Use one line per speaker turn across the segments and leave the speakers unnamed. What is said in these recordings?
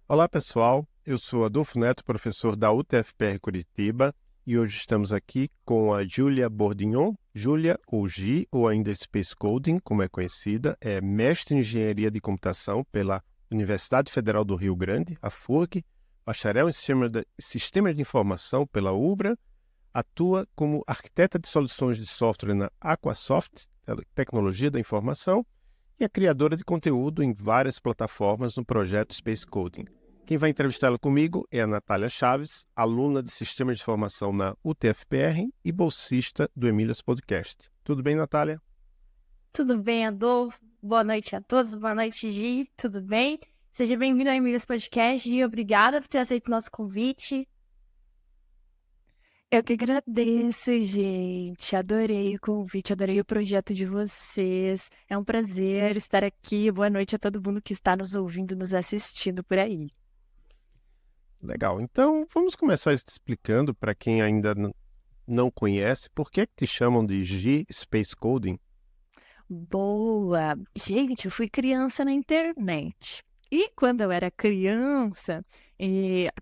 Olá pessoal, eu sou Adolfo Neto, professor da UTFPR Curitiba e hoje estamos aqui com a Júlia Bordignon. Júlia, ou Gi, ou ainda Space Coding, como é conhecida, é mestre em Engenharia de Computação pela Universidade Federal do Rio Grande, a FURG, bacharel em Sistemas de Informação pela UBRA, atua como arquiteta de soluções de software na Aquasoft, Tecnologia da Informação, e é criadora de conteúdo em várias plataformas no projeto Space Coding. Quem vai entrevistá-la comigo é a Natália Chaves, aluna de Sistemas de Informação na UTFPR e bolsista do Emílias Podcast. Tudo bem, Natália?
Tudo bem, Adolfo? Boa noite a todos, boa noite, Gi, tudo bem? Seja bem-vindo ao Emílias Podcast, Gi, obrigada por ter aceito o nosso convite.
Eu que agradeço, gente. Adorei o convite, adorei o projeto de vocês. É um prazer estar aqui. Boa noite a todo mundo que está nos ouvindo, nos assistindo por aí.
Legal. Então, vamos começar explicando para quem ainda não conhece, por que te chamam de G Space Coding?
Boa! Gente, eu fui criança na internet. E quando eu era criança,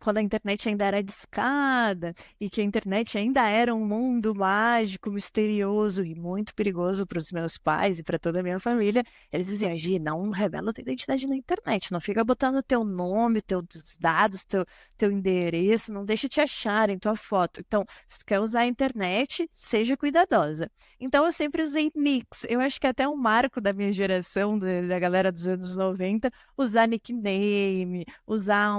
quando a internet ainda era discada, e que a internet ainda era um mundo mágico, misterioso e muito perigoso para os meus pais e para toda a minha família, eles diziam: Gi, não revela tua identidade na internet, não fica botando teu nome, teus dados, teu endereço, não deixa te acharem tua foto. Então, se tu quer usar a internet, seja cuidadosa. Então, eu sempre usei nicks. Eu acho que é até um marco da minha geração, da galera dos anos 90, usar nickname, usar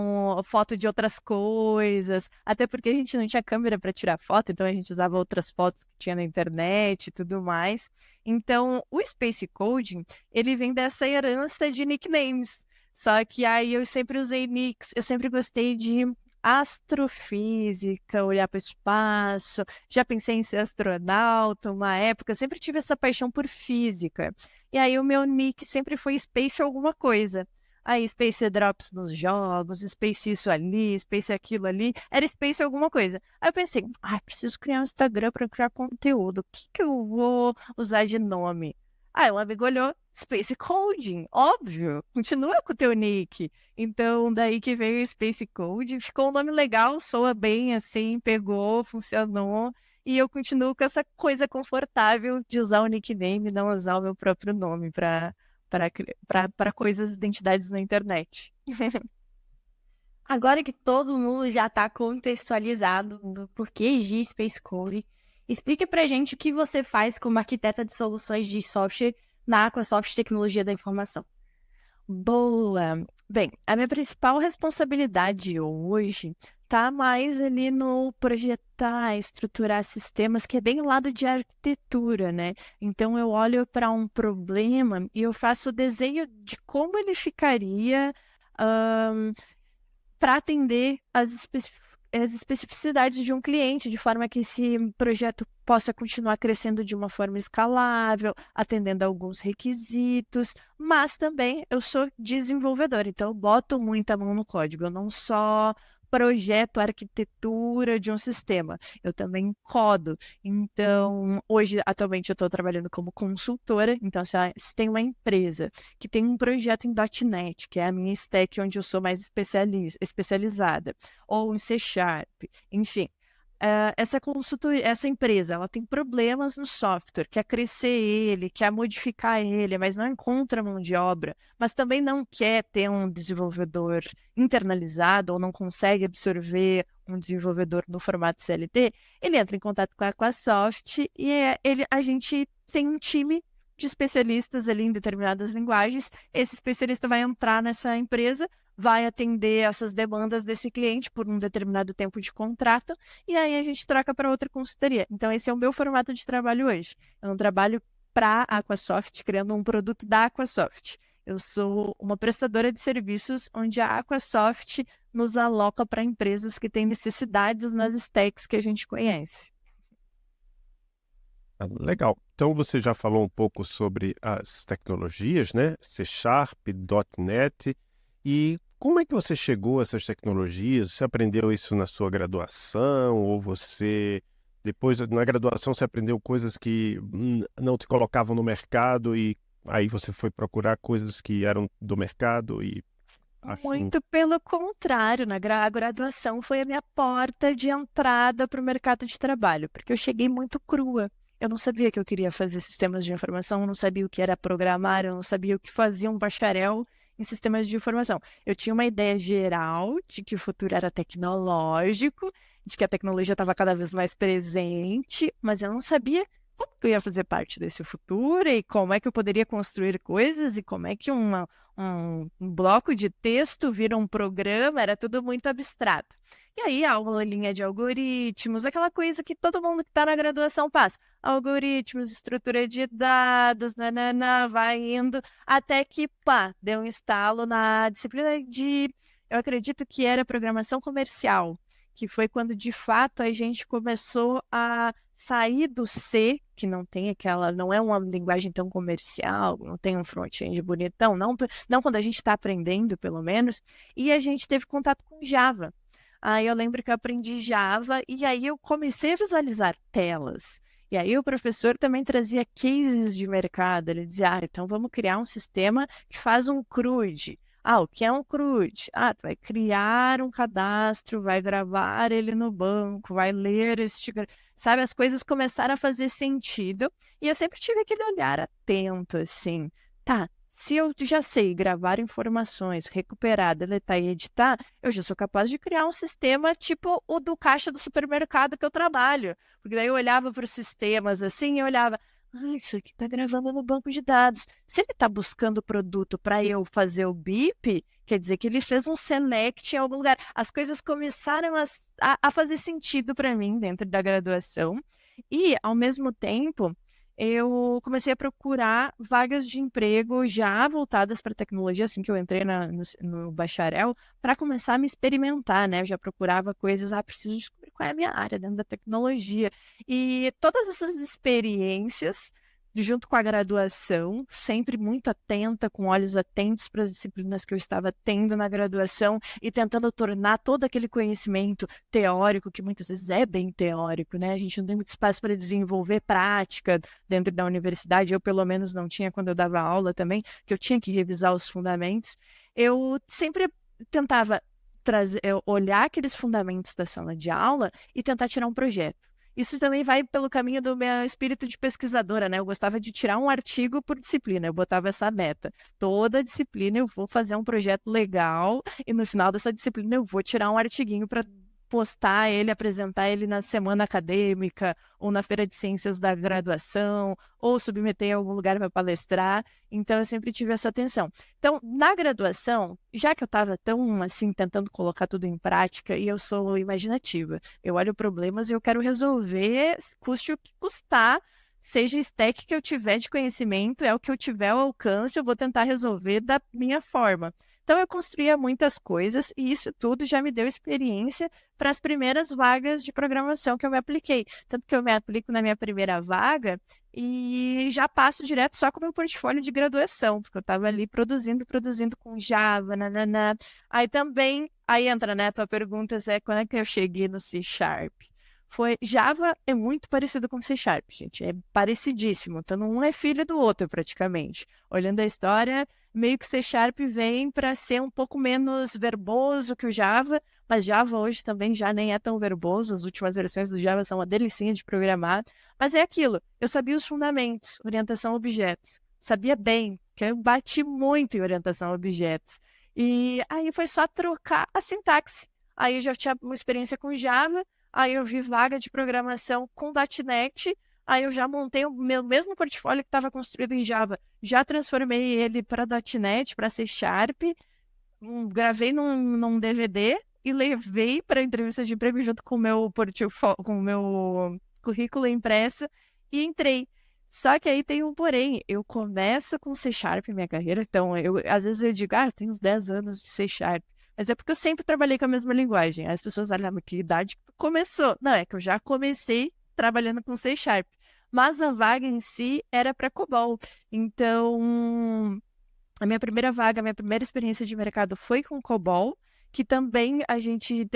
foto de outras coisas, até porque a gente não tinha câmera para tirar foto, então a gente usava outras fotos que tinha na internet e tudo mais. Então, o Space Coding, ele vem dessa herança de nicknames. Só que aí eu sempre usei nicks, eu sempre gostei de astrofísica, olhar para o espaço, já pensei em ser astronauta uma época, sempre tive essa paixão por física. E aí o meu nick sempre foi Space alguma coisa. Aí Space Drops nos jogos, Space isso ali, Space aquilo ali, era Space alguma coisa. Aí eu pensei, preciso criar um Instagram para criar conteúdo, o que eu vou usar de nome? Aí um amigo olhou, Space Coding, óbvio, continua com o teu nick. Então, daí que veio o Space Code, ficou um nome legal, soa bem assim, pegou, funcionou, e eu continuo com essa coisa confortável de usar o nickname e não usar o meu próprio nome para coisas, identidades na internet.
Agora que todo mundo já está contextualizado do porquê Gi Space Code, explique pra gente o que você faz como arquiteta de soluções de software na Aquasoft Tecnologia da Informação.
Boa! Bem, a minha principal responsabilidade hoje está mais ali no projetar, estruturar sistemas, que é bem o lado de arquitetura, né? Então, eu olho para um problema e eu faço o desenho de como ele ficaria para atender as especificidades de um cliente, de forma que esse projeto possa continuar crescendo de uma forma escalável, atendendo a alguns requisitos, mas também eu sou desenvolvedora, então eu boto muita mão no código, eu não só projeto a arquitetura de um sistema, eu também codo. Então, hoje, atualmente, eu estou trabalhando como consultora, então se tem uma empresa que tem um projeto em .NET, que é a minha stack onde eu sou mais especializada, ou em C Sharp, enfim. Essa consultoria, essa empresa, ela tem problemas no software, quer crescer ele, quer modificar ele, mas não encontra mão de obra, mas também não quer ter um desenvolvedor internalizado ou não consegue absorver um desenvolvedor no formato CLT, ele entra em contato com a Aquasoft e a gente tem um time de especialistas ali em determinadas linguagens. Esse especialista vai entrar nessa empresa, vai atender essas demandas desse cliente por um determinado tempo de contrato, e aí a gente troca para outra consultoria. Então, esse é o meu formato de trabalho hoje. Eu não trabalho para a Aquasoft, criando um produto da Aquasoft. Eu sou uma prestadora de serviços onde a Aquasoft nos aloca para empresas que têm necessidades nas stacks que a gente conhece.
Legal. Então, você já falou um pouco sobre as tecnologias, né? C Sharp, .NET. E como é que você chegou a essas tecnologias? Você aprendeu isso na sua graduação? Ou você, depois, na graduação, você aprendeu coisas que não te colocavam no mercado e aí você foi procurar coisas que eram do mercado e Acho
Muito pelo contrário, a graduação foi a minha porta de entrada para o mercado de trabalho, porque eu cheguei muito crua. Eu não sabia que eu queria fazer sistemas de informação, eu não sabia o que era programar, eu não sabia o que fazia um bacharel em sistemas de informação. Eu tinha uma ideia geral de que o futuro era tecnológico, de que a tecnologia estava cada vez mais presente, mas eu não sabia como que eu ia fazer parte desse futuro e como é que eu poderia construir coisas e como é que um bloco de texto vira um programa, era tudo muito abstrato. E aí, a aulinha de algoritmos, aquela coisa que todo mundo que está na graduação passa. Algoritmos, estrutura de dados, nanana, vai indo, até que, pá, deu um estalo na disciplina eu acredito que era programação comercial, que foi quando, de fato, a gente começou a sair do C, que não é uma linguagem tão comercial, não tem um front-end bonitão, não quando a gente está aprendendo, pelo menos, e a gente teve contato com Java. Aí eu lembro que eu aprendi Java e aí eu comecei a visualizar telas. E aí o professor também trazia cases de mercado. Ele dizia, então vamos criar um sistema que faz um CRUD. O que é um CRUD? Tu vai criar um cadastro, vai gravar ele no banco, vai ler Sabe, as coisas começaram a fazer sentido. E eu sempre tive aquele olhar atento, assim. Tá, se eu já sei gravar informações, recuperar, deletar e editar, eu já sou capaz de criar um sistema tipo o do caixa do supermercado que eu trabalho. Porque daí eu olhava para os sistemas assim e eu olhava, isso aqui está gravando no banco de dados. Se ele está buscando o produto para eu fazer o BIP, quer dizer que ele fez um select em algum lugar. As coisas começaram a fazer sentido para mim dentro da graduação. E, ao mesmo tempo, eu comecei a procurar vagas de emprego já voltadas para tecnologia, assim que eu entrei no bacharel, para começar a me experimentar, né? Eu já procurava coisas, preciso descobrir qual é a minha área dentro da tecnologia. E todas essas experiências, junto com a graduação, sempre muito atenta, com olhos atentos para as disciplinas que eu estava tendo na graduação e tentando tornar todo aquele conhecimento teórico, que muitas vezes é bem teórico, né? A gente não tem muito espaço para desenvolver prática dentro da universidade, eu pelo menos não tinha quando eu dava aula também, que eu tinha que revisar os fundamentos. Eu sempre tentava olhar aqueles fundamentos da sala de aula e tentar tirar um projeto. Isso também vai pelo caminho do meu espírito de pesquisadora, né? Eu gostava de tirar um artigo por disciplina, eu botava essa meta. Toda disciplina eu vou fazer um projeto legal e no final dessa disciplina eu vou tirar um artiguinho para postar ele, apresentar ele na semana acadêmica ou na feira de ciências da graduação ou submeter em algum lugar para palestrar. Então, eu sempre tive essa atenção. Então, na graduação, já que eu estava tão, assim, tentando colocar tudo em prática e eu sou imaginativa, eu olho problemas e eu quero resolver, custe o que custar, seja stack que eu tiver de conhecimento, é o que eu tiver ao alcance, eu vou tentar resolver da minha forma. Então, eu construía muitas coisas e isso tudo já me deu experiência para as primeiras vagas de programação que eu me apliquei. Tanto que eu me aplico na minha primeira vaga e já passo direto só com o meu portfólio de graduação, porque eu estava ali produzindo com Java, nananã. Aí entra, né, a tua pergunta, Zé, quando é que eu cheguei no C#? Java é muito parecido com C#, gente, é parecidíssimo, então um é filho do outro praticamente. Olhando a história, meio que C# vem para ser um pouco menos verboso que o Java, mas Java hoje também já nem é tão verboso, as últimas versões do Java são uma delicinha de programar, mas é aquilo, eu sabia os fundamentos, orientação a objetos, sabia bem, que eu bati muito em orientação a objetos, e aí foi só trocar a sintaxe, aí eu já tinha uma experiência com Java, aí eu vi vaga de programação com .NET, aí eu já montei o meu mesmo portfólio que estava construído em Java, já transformei ele para .NET, para C#, gravei num DVD e levei para a entrevista de emprego junto com o meu currículo impresso e entrei. Só que aí tem um porém, eu começo com C# minha carreira, então às vezes eu digo, eu tenho uns 10 anos de C#, mas é porque eu sempre trabalhei com a mesma linguagem. Aí as pessoas olham, mas que idade que tu começou? Não, é que eu já comecei trabalhando com C#. Mas a vaga em si era para COBOL. Então, a minha primeira experiência de mercado foi com COBOL, que também a gente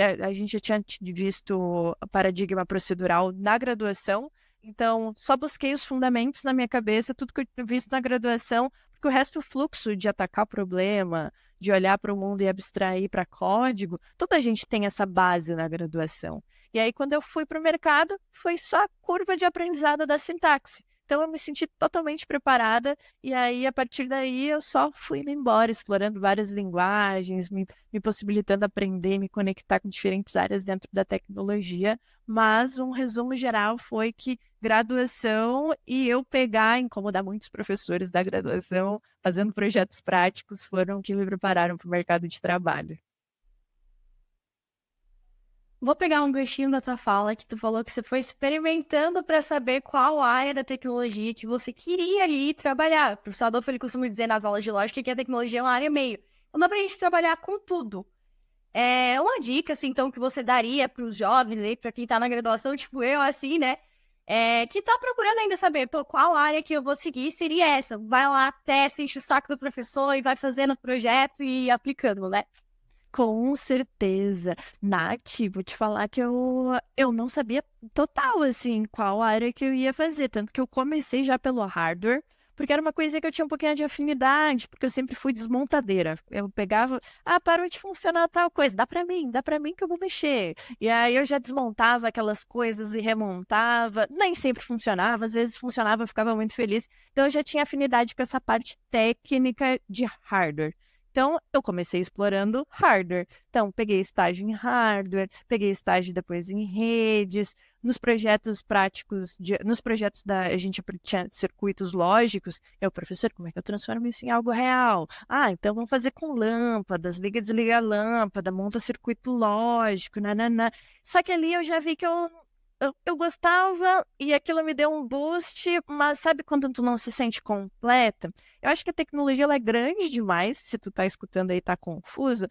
já tinha visto paradigma procedural na graduação. Então, só busquei os fundamentos na minha cabeça, tudo que eu tinha visto na graduação, porque o resto, o fluxo de atacar o problema, de olhar para o mundo e abstrair para código, toda a gente tem essa base na graduação. E aí, quando eu fui para o mercado, foi só a curva de aprendizado da sintaxe. Então, eu me senti totalmente preparada, e aí, a partir daí, eu só fui indo embora, explorando várias linguagens, me possibilitando aprender, me conectar com diferentes áreas dentro da tecnologia. Mas um resumo geral foi que graduação e eu pegar, incomodar muitos professores da graduação, fazendo projetos práticos, foram que me prepararam para o mercado de trabalho.
Vou pegar um ganchinho da tua fala, que tu falou que você foi experimentando para saber qual área da tecnologia que você queria ali trabalhar. O professor Adolfo, ele costuma dizer nas aulas de lógica que a tecnologia é uma área meio. Não dá pra gente trabalhar com tudo. É uma dica, assim, então, que você daria para os jovens aí, para quem tá na graduação, tipo eu, assim, né? Que tá procurando ainda saber, pô, qual área que eu vou seguir seria essa. Vai lá, testa, enche o saco do professor e vai fazendo o projeto e aplicando, né?
Com certeza. Nath, vou te falar que eu não sabia total, assim, qual área que eu ia fazer. Tanto que eu comecei já pelo hardware, porque era uma coisa que eu tinha um pouquinho de afinidade, porque eu sempre fui desmontadeira. Eu pegava, parou de funcionar tal coisa, dá pra mim que eu vou mexer. E aí eu já desmontava aquelas coisas e remontava. Nem sempre funcionava, às vezes funcionava, eu ficava muito feliz. Então eu já tinha afinidade com essa parte técnica de hardware. Então, eu comecei explorando hardware. Então, peguei estágio em hardware, peguei estágio depois em redes, nos projetos práticos, nos projetos a gente tinha circuitos lógicos. Professor, como é que eu transformo isso em algo real? Então vamos fazer com lâmpadas, liga e desliga a lâmpada, monta circuito lógico, nananã. Só que ali eu já vi que eu gostava e aquilo me deu um boost, mas sabe quando tu não se sente completa? Eu acho que a tecnologia ela é grande demais, se tu tá escutando aí e tá confuso,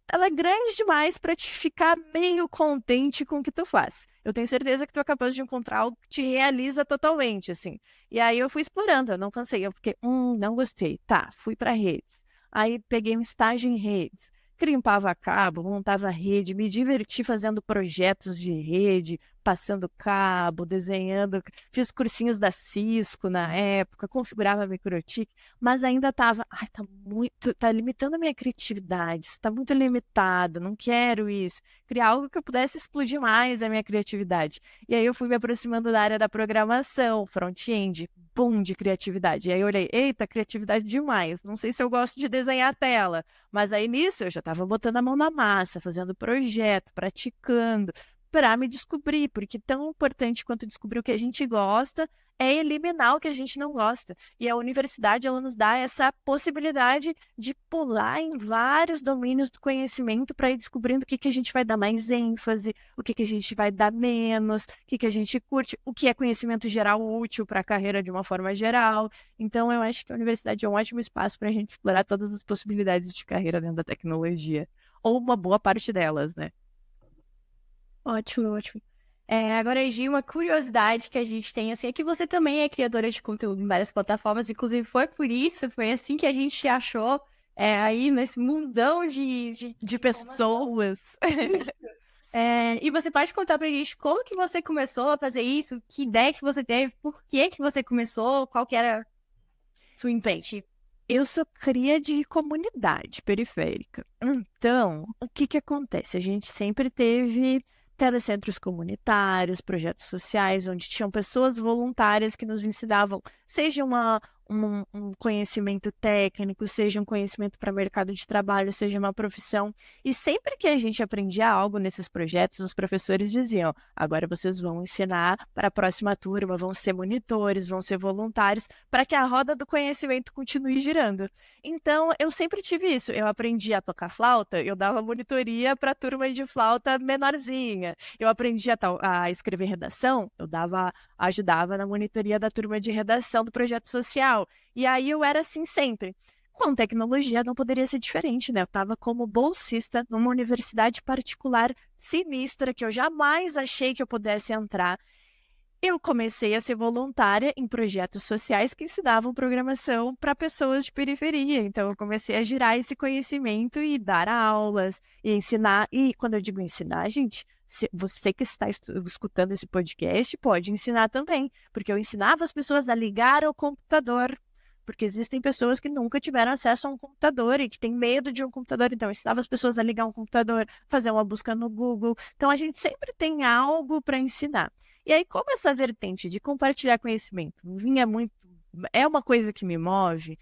ela é grande demais para te ficar meio contente com o que tu faz. Eu tenho certeza que tu é capaz de encontrar algo que te realiza totalmente, assim. E aí eu fui explorando, eu não cansei, eu fiquei, não gostei. Tá, fui para redes. Aí peguei um estágio em redes. Crimpava cabo, montava rede, me diverti fazendo projetos de rede, passando cabo, desenhando, fiz cursinhos da Cisco na época, configurava microtik, mas ainda estava, tá limitando a minha criatividade, está muito limitado, não quero isso. Criar algo que eu pudesse explodir mais a minha criatividade. E aí eu fui me aproximando da área da programação, front-end, boom de criatividade. E aí eu olhei, eita, criatividade demais, não sei se eu gosto de desenhar a tela, mas aí nisso eu já estava botando a mão na massa, fazendo projeto, praticando, para me descobrir, porque tão importante quanto descobrir o que a gente gosta é eliminar o que a gente não gosta. E a universidade, ela nos dá essa possibilidade de pular em vários domínios do conhecimento para ir descobrindo o que a gente vai dar mais ênfase, o que a gente vai dar menos, o que a gente curte, o que é conhecimento geral útil para a carreira de uma forma geral. Então, eu acho que a universidade é um ótimo espaço para a gente explorar todas as possibilidades de carreira dentro da tecnologia, ou uma boa parte delas, né?
Ótimo, ótimo. Agora, Gi, uma curiosidade que a gente tem, assim, é que você também é criadora de conteúdo em várias plataformas, inclusive foi assim que a gente achou aí nesse mundão
de pessoas.
E você pode contar pra gente como que você começou a fazer isso, que ideia que você teve, por que você começou, qual que era sua inventiva?
Eu sou cria de comunidade periférica. Então, o que acontece? A gente sempre teve telecentros comunitários, projetos sociais, onde tinham pessoas voluntárias que nos ensinavam, seja um conhecimento técnico, seja um conhecimento para mercado de trabalho, seja uma profissão. E sempre que a gente aprendia algo nesses projetos, os professores diziam, agora vocês vão ensinar para a próxima turma, vão ser monitores, vão ser voluntários, para que a roda do conhecimento continue girando. Então, eu sempre tive isso. Eu aprendi a tocar flauta, eu dava monitoria para a turma de flauta menorzinha. Eu aprendi a escrever redação, ajudava na monitoria da turma de redação do projeto social. E aí eu era assim sempre. Com tecnologia não poderia ser diferente, né? Eu estava como bolsista numa universidade particular sinistra que eu jamais achei que eu pudesse entrar. Eu comecei a ser voluntária em projetos sociais que ensinavam programação para pessoas de periferia. Então, eu comecei a girar esse conhecimento e dar aulas, e ensinar. E quando eu digo ensinar, gente, você que está escutando esse podcast pode ensinar também, porque eu ensinava as pessoas a ligar ao computador, porque existem pessoas que nunca tiveram acesso a um computador e que têm medo de um computador, então eu ensinava as pessoas a ligar um computador, fazer uma busca no Google. Então a gente sempre tem algo para ensinar. E aí, como essa vertente de compartilhar conhecimento vinha muito, é uma coisa que me move,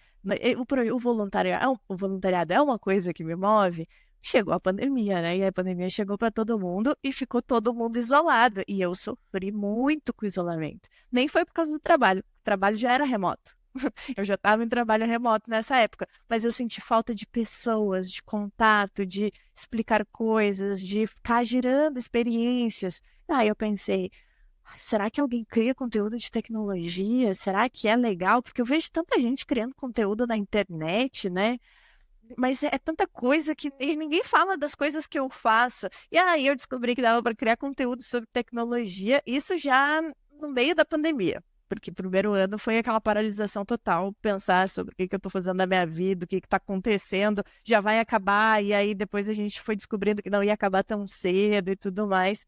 o voluntariado é uma coisa que me move. Chegou a pandemia, né? E a pandemia chegou para todo mundo e ficou todo mundo isolado. E eu sofri muito com o isolamento. Nem foi por causa do trabalho. O trabalho já era remoto. Eu já estava em trabalho remoto nessa época. Mas eu senti falta de pessoas, de contato, de explicar coisas, de ficar girando experiências. Aí eu pensei, será que alguém cria conteúdo de tecnologia? Será que é legal? Porque eu vejo tanta gente criando conteúdo na internet, né? Mas é tanta coisa que ninguém fala das coisas que eu faço. E aí eu descobri que dava para criar conteúdo sobre tecnologia, isso já no meio da pandemia. Porque o primeiro ano foi aquela paralisação total, pensar sobre o que eu estou fazendo na minha vida, o que está acontecendo, já vai acabar, e aí depois a gente foi descobrindo que não ia acabar tão cedo e tudo mais.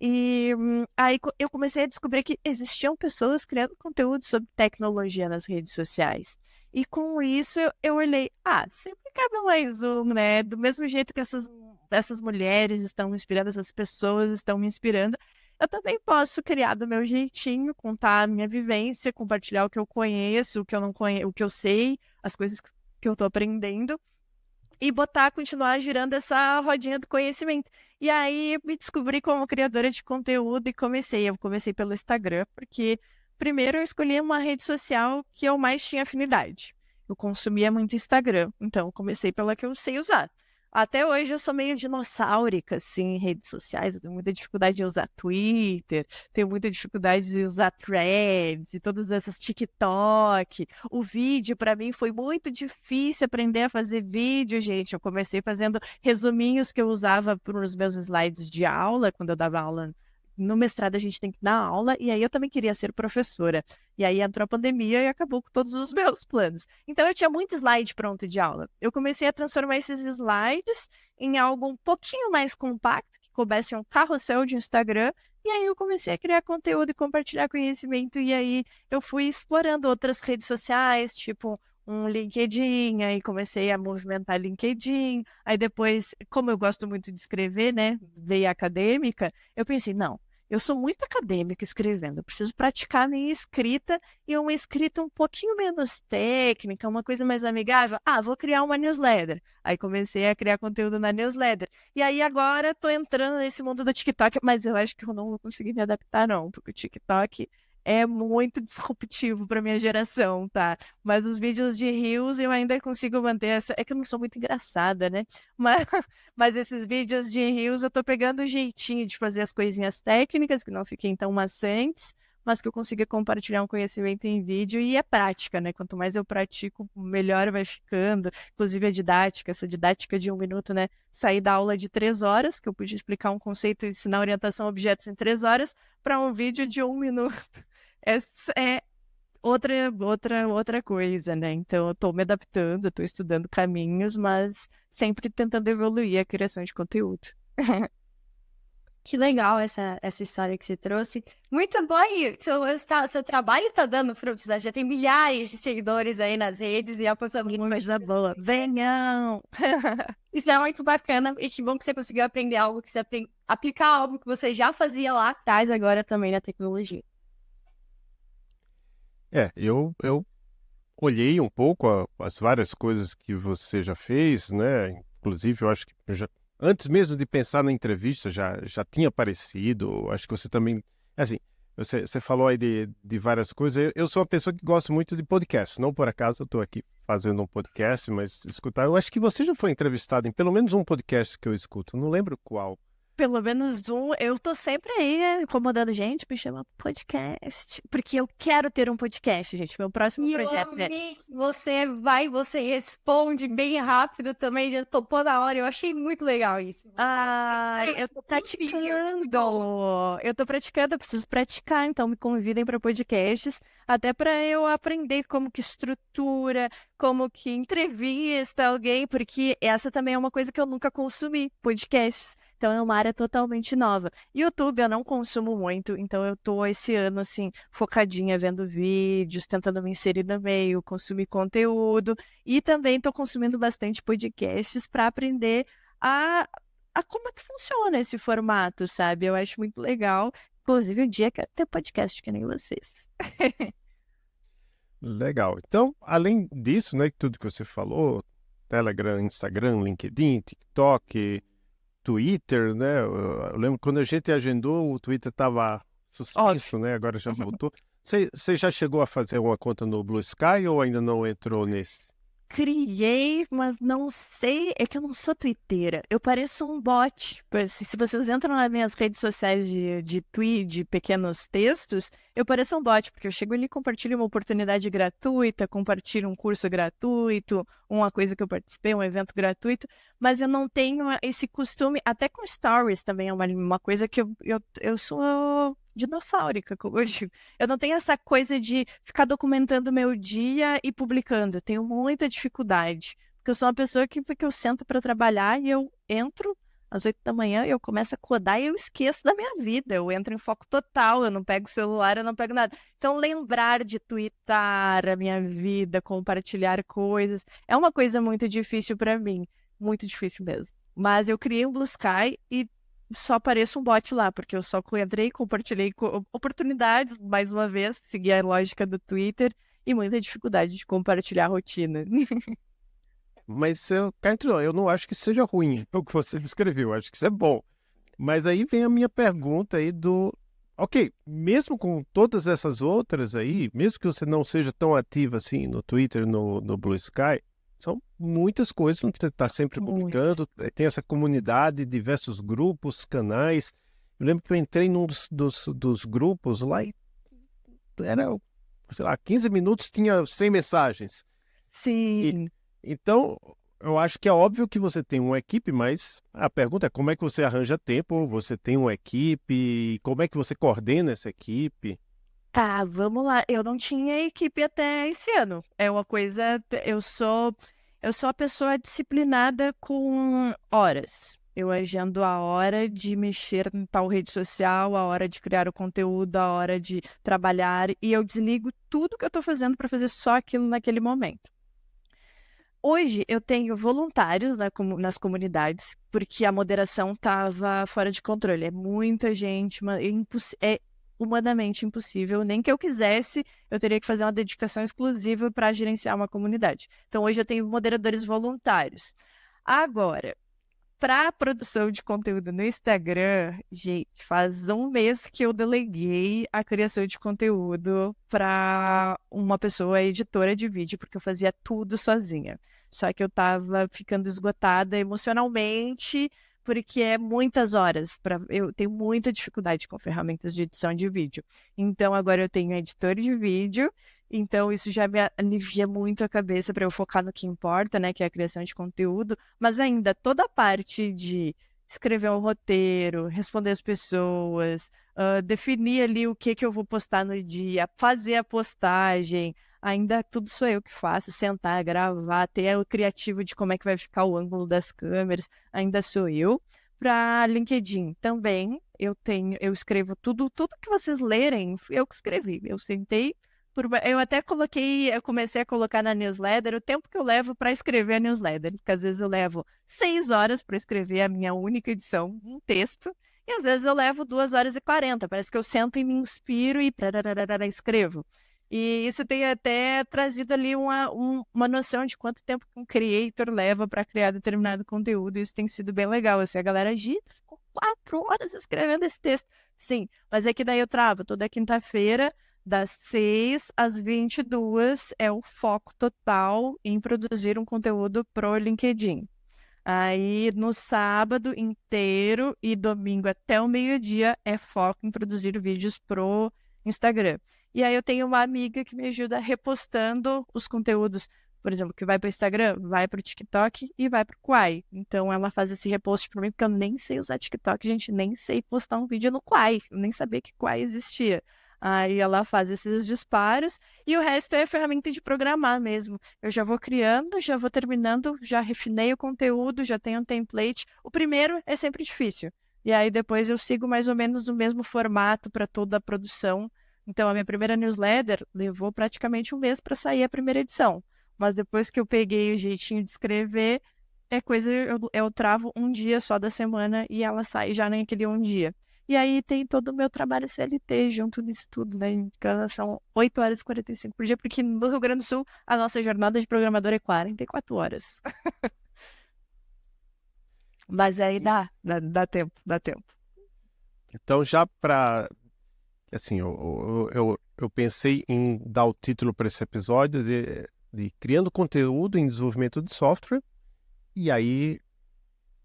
E aí eu comecei a descobrir que existiam pessoas criando conteúdo sobre tecnologia nas redes sociais. E com isso eu olhei, sempre cabe mais um, né? Do mesmo jeito que essas mulheres estão me inspirando, essas pessoas estão me inspirando, eu também posso criar do meu jeitinho, contar a minha vivência, compartilhar o que eu conheço, o que eu não conheço, o que eu sei, as coisas que eu estou aprendendo. E continuar girando essa rodinha do conhecimento. E aí me descobri como criadora de conteúdo e Eu comecei pelo Instagram, porque primeiro eu escolhi uma rede social que eu mais tinha afinidade. Eu consumia muito Instagram, então eu comecei pela que eu sei usar. Até hoje eu sou meio dinossáurica, assim, em redes sociais. Eu tenho muita dificuldade de usar Twitter, tenho muita dificuldade de usar Threads e todas essas TikTok. O vídeo, para mim, foi muito difícil aprender a fazer vídeo, gente. Eu comecei fazendo resuminhos que eu usava para os meus slides de aula, quando eu dava aula. No mestrado a gente tem que dar aula, e aí eu também queria ser professora. E aí entrou a pandemia e acabou com todos os meus planos. Então eu tinha muito slide pronto de aula. Eu comecei a transformar esses slides em algo um pouquinho mais compacto, que coubesse um carrossel de Instagram, e aí eu comecei a criar conteúdo e compartilhar conhecimento, e aí eu fui explorando outras redes sociais, tipo um LinkedIn, aí comecei a movimentar LinkedIn, aí depois, como eu gosto muito de escrever, né, veia acadêmica, eu pensei, não, eu sou muito acadêmica escrevendo, eu preciso praticar a minha escrita e uma escrita um pouquinho menos técnica, uma coisa mais amigável. Vou criar uma newsletter. Aí comecei a criar conteúdo na newsletter. E aí agora estou entrando nesse mundo do TikTok, mas eu acho que eu não vou conseguir me adaptar não, porque o TikTok é muito disruptivo para minha geração, tá? Mas os vídeos de Reels eu ainda consigo manter essa. É que eu não sou muito engraçada, né? Mas, mas esses vídeos de Reels eu tô pegando o jeitinho de fazer as coisinhas técnicas, que não fiquem tão maçantes, mas que eu consiga compartilhar um conhecimento em vídeo e é prática, né? Quanto mais eu pratico, melhor vai ficando. Inclusive a didática, essa didática de 1 minuto, né? Sair da aula de 3 horas, que eu podia explicar um conceito e ensinar orientação a objetos em 3 horas, para um vídeo de 1 minuto. Essa é outra coisa, né? Então, eu estou me adaptando, estou estudando caminhos, mas sempre tentando evoluir a criação de conteúdo.
Que legal essa história que você trouxe. Muito bom, e seu trabalho está dando frutos, né? Já tem milhares de seguidores aí nas redes e a possibilidade.
Coisa boa. Venham!
Isso é muito bacana e que bom que você conseguiu aprender algo, que você aplicar algo que você já fazia lá atrás, agora também na tecnologia.
Eu olhei um pouco as várias coisas que você já fez, né? Inclusive, eu acho que antes mesmo de pensar na entrevista, já tinha aparecido. Acho que você também... Assim, você falou aí de várias coisas. Eu sou uma pessoa que gosta muito de podcast. Não por acaso eu estou aqui fazendo um podcast, mas escutar... Eu acho que você já foi entrevistado em pelo menos um podcast que eu escuto. Não lembro qual.
Pelo menos um, eu tô sempre aí, né, incomodando gente, me chama podcast, porque eu quero ter um podcast, gente, meu próximo projeto
eu amei que você responde bem rápido também, já topou na hora, eu achei muito legal isso.
Eu tô praticando, eu preciso praticar, então me convidem para podcasts, até para eu aprender como que estrutura, como que entrevista alguém, porque essa também é uma coisa que eu nunca consumi, podcasts. Então é uma área totalmente nova. YouTube eu não consumo muito, então eu tô esse ano assim focadinha vendo vídeos, tentando me inserir no meio, consumir conteúdo e também tô consumindo bastante podcasts para aprender a, a como é que funciona esse formato, sabe? Eu acho muito legal. Inclusive, um dia quero ter podcast que nem vocês.
Legal. Então, além disso, né, tudo que você falou, Telegram, Instagram, LinkedIn, TikTok, Twitter, né? Eu lembro quando a gente agendou, o Twitter estava suspenso, né? Agora já voltou. Você já chegou a fazer uma conta no Blue Sky ou ainda não entrou nesse?
Criei, mas não sei, é que eu não sou twitteira. Eu pareço um bot. Se vocês entram nas minhas redes sociais de tweet, de pequenos textos, eu pareço um bot, porque eu chego ali e compartilho uma oportunidade gratuita, compartilho um curso gratuito, uma coisa que eu participei, um evento gratuito, mas eu não tenho esse costume, até com stories também é uma coisa que eu sou dinossáurica, como eu digo. Eu não tenho essa coisa de ficar documentando meu dia e publicando. Eu tenho muita dificuldade. Porque eu sou uma pessoa que eu sento para trabalhar e eu entro às 8 da manhã e eu começo a codar e eu esqueço da minha vida. Eu entro em foco total, eu não pego o celular, eu não pego nada. Então, lembrar de twittar a minha vida, compartilhar coisas, é uma coisa muito difícil para mim. Muito difícil mesmo. Mas eu criei um Blue Sky e só pareço um bot lá, porque eu só entrei e compartilhei oportunidades, mais uma vez, segui a lógica do Twitter e muita dificuldade de compartilhar a rotina.
Mas, cá entre nós, eu não acho que isso seja ruim, o que você descreveu, eu acho que isso é bom. Mas aí vem a minha pergunta aí ok, mesmo com todas essas outras aí, mesmo que você não seja tão ativa assim no Twitter, no Blue Sky, são muitas coisas onde você está sempre publicando, tem essa comunidade, diversos grupos, canais. Eu lembro que eu entrei num dos grupos lá e era, sei lá, 15 minutos tinha 100 mensagens.
Sim.
Então, eu acho que é óbvio que você tem uma equipe, mas a pergunta é como é que você arranja tempo, você tem uma equipe, como é que você coordena essa equipe?
Tá, vamos lá. Eu não tinha equipe até esse ano. É uma coisa. Eu sou a pessoa disciplinada com horas. Eu agendo a hora de mexer em tal rede social, a hora de criar o conteúdo, a hora de trabalhar, e eu desligo tudo que eu estou fazendo para fazer só aquilo naquele momento. Hoje eu tenho voluntários nas comunidades, porque a moderação estava fora de controle. É muita gente, é humanamente impossível. Nem que eu quisesse, eu teria que fazer uma dedicação exclusiva para gerenciar uma comunidade. Então hoje eu tenho moderadores voluntários. Agora, para a produção de conteúdo no Instagram, gente, faz um mês que eu deleguei a criação de conteúdo para uma pessoa editora de vídeo, porque eu fazia tudo sozinha. Só que eu estava ficando esgotada emocionalmente, porque é muitas horas. Eu tenho muita dificuldade com ferramentas de edição de vídeo. Então, agora eu tenho editor de vídeo. Então, isso já me alivia muito a cabeça para eu focar no que importa, né? Que é a criação de conteúdo. Mas ainda toda a parte de escrever um roteiro, responder as pessoas, definir ali o que eu vou postar no dia, fazer a postagem, ainda tudo sou eu que faço, sentar, gravar, ter o criativo de como é que vai ficar o ângulo das câmeras, ainda sou eu. Para LinkedIn também, eu escrevo tudo que vocês lerem, eu que escrevi. Eu sentei, eu até eu comecei a colocar na newsletter o tempo que eu levo para escrever a newsletter, porque às vezes eu levo 6 horas para escrever a minha única edição, um texto, e às vezes eu levo 2 horas e 40. Parece que eu sento e me inspiro e escrevo. E isso tem até trazido ali uma noção de quanto tempo que um creator leva para criar determinado conteúdo. Isso tem sido bem legal. Assim, a galera ficou 4 horas escrevendo esse texto. Sim, mas é que daí eu travo toda quinta-feira, das 6 às 22, é o foco total em produzir um conteúdo pro LinkedIn. Aí, no sábado inteiro e domingo até o meio-dia, é foco em produzir vídeos pro Instagram. E aí eu tenho uma amiga que me ajuda repostando os conteúdos, por exemplo, que vai para o Instagram, vai para o TikTok e vai para o Quai. Então ela faz esse repost para mim, porque eu nem sei usar TikTok, gente, nem sei postar um vídeo no Quai. Eu nem sabia que Quai existia. Aí ela faz esses disparos e o resto é ferramenta de programar mesmo. Eu já vou criando, já vou terminando, já refinei o conteúdo, já tenho um template. O primeiro é sempre difícil. E aí depois eu sigo mais ou menos o mesmo formato para toda a produção. Então a minha primeira newsletter levou praticamente um mês para sair a primeira edição. Mas depois que eu peguei o jeitinho de escrever, eu travo um dia só da semana e ela sai já naquele um dia. E aí tem todo o meu trabalho CLT junto nisso tudo, né? Então, são 8 horas e 45 por dia, porque no Rio Grande do Sul a nossa jornada de programador é 44 horas. Mas aí dá tempo, dá tempo.
Então, já para... Assim, eu pensei em dar o título para esse episódio de Criando Conteúdo em Desenvolvimento de Software. E aí...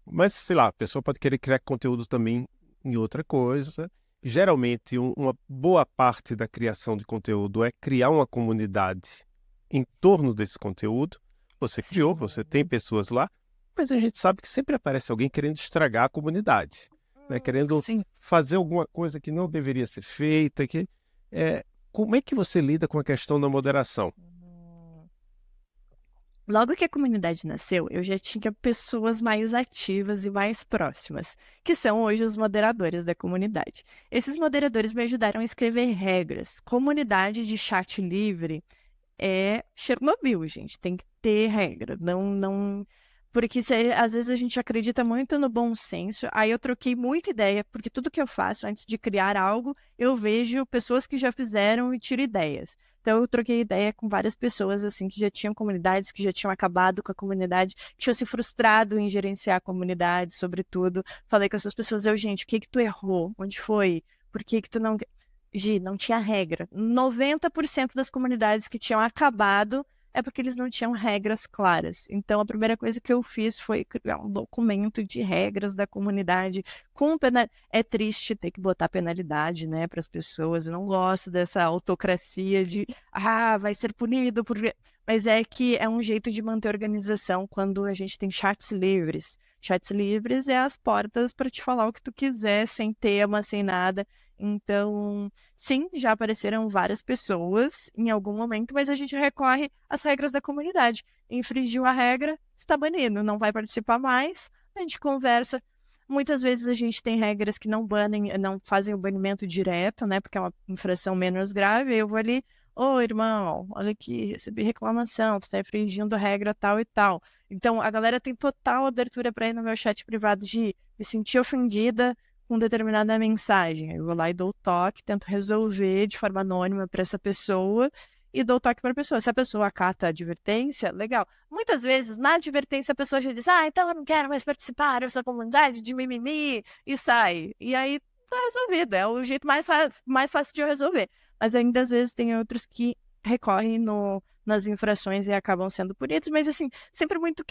Mas, sei lá, a pessoa pode querer criar conteúdo também em outra coisa. Geralmente, uma boa parte da criação de conteúdo é criar uma comunidade em torno desse conteúdo. Você criou, você tem pessoas lá, mas a gente sabe que sempre aparece alguém querendo estragar a comunidade, né? Querendo
Sim.
fazer alguma coisa que não deveria ser feita. Como é que você lida com a questão da moderação?
Logo que a comunidade nasceu, eu já tinha pessoas mais ativas e mais próximas, que são hoje os moderadores da comunidade. Esses moderadores me ajudaram a escrever regras. Comunidade de chat livre é Chernobyl, gente. Tem que ter regra. Não. Porque às vezes a gente acredita muito no bom senso. Aí eu troquei muita ideia, porque tudo que eu faço antes de criar algo, eu vejo pessoas que já fizeram e tiro ideias. Então eu troquei ideia com várias pessoas assim que já tinham comunidades, que já tinham acabado com a comunidade, que tinham se frustrado em gerenciar a comunidade, sobretudo. Falei com essas pessoas, gente, o que tu errou? Onde foi? Por que tu não... Gi, não tinha regra. 90% das comunidades que tinham acabado é porque eles não tinham regras claras. Então, a primeira coisa que eu fiz foi criar um documento de regras da comunidade com É triste ter que botar penalidade, né, para as pessoas. Eu não gosto dessa autocracia de vai ser punido por... Mas é que é um jeito de manter organização quando a gente tem chats livres. Chats livres é as portas para te falar o que tu quiser, sem tema, sem nada. Então, sim, já apareceram várias pessoas em algum momento, mas a gente recorre às regras da comunidade. Infringiu a regra, está banido, não vai participar mais, a gente conversa. Muitas vezes a gente tem regras que não banem, não fazem o banimento direto, né? Porque é uma infração menos grave. Eu vou ali, irmão, olha aqui, recebi reclamação, tu está infringindo a regra tal e tal. Então, a galera tem total abertura para ir no meu chat privado de me sentir ofendida com determinada mensagem. Eu vou lá e dou o toque, tento resolver de forma anônima para essa pessoa e dou o toque para a pessoa. Se a pessoa acata a advertência, legal. Muitas vezes, na advertência, a pessoa já diz, então eu não quero mais participar dessa comunidade de mimimi, e sai. E aí tá resolvido, é o jeito mais fácil de eu resolver. Mas ainda às vezes tem outros que recorrem nas infrações e acabam sendo punidos, mas assim, sempre muito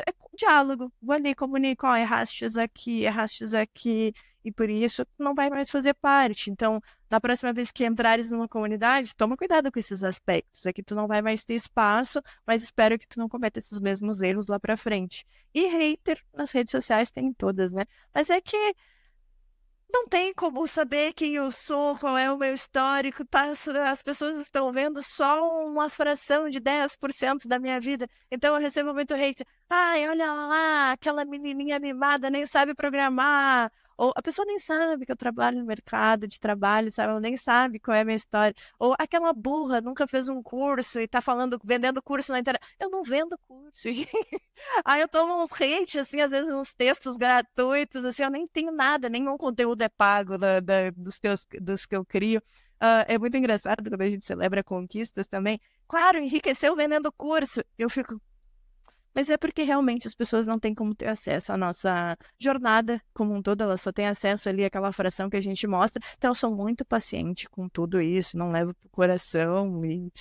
é diálogo. Vou ali, comunico, errastes aqui, e por isso não vai mais fazer parte. Então, na próxima vez que entrares numa comunidade, toma cuidado com esses aspectos. É que tu não vai mais ter espaço, mas espero que tu não cometa esses mesmos erros lá pra frente. E hater nas redes sociais tem todas, né? Mas é que não tem como saber quem eu sou, qual é o meu histórico, tá? As pessoas estão vendo só uma fração de 10% da minha vida. Então eu recebo muito hate. Olha lá, aquela menininha mimada nem sabe programar. Ou a pessoa nem sabe que eu trabalho no mercado de trabalho, sabe? Ela nem sabe qual é a minha história. Ou aquela burra nunca fez um curso e tá vendendo curso na internet. Eu não vendo curso, gente. Eu tomo uns hate, assim, às vezes uns textos gratuitos, assim, eu nem tenho nada, nenhum conteúdo é pago dos que eu crio. É muito engraçado quando a gente celebra conquistas também. Claro, enriqueceu vendendo curso. Eu fico... Mas é porque realmente as pessoas não têm como ter acesso à nossa jornada como um todo, elas só têm acesso ali àquela fração que a gente mostra. Então eu sou muito paciente com tudo isso, não levo pro coração e...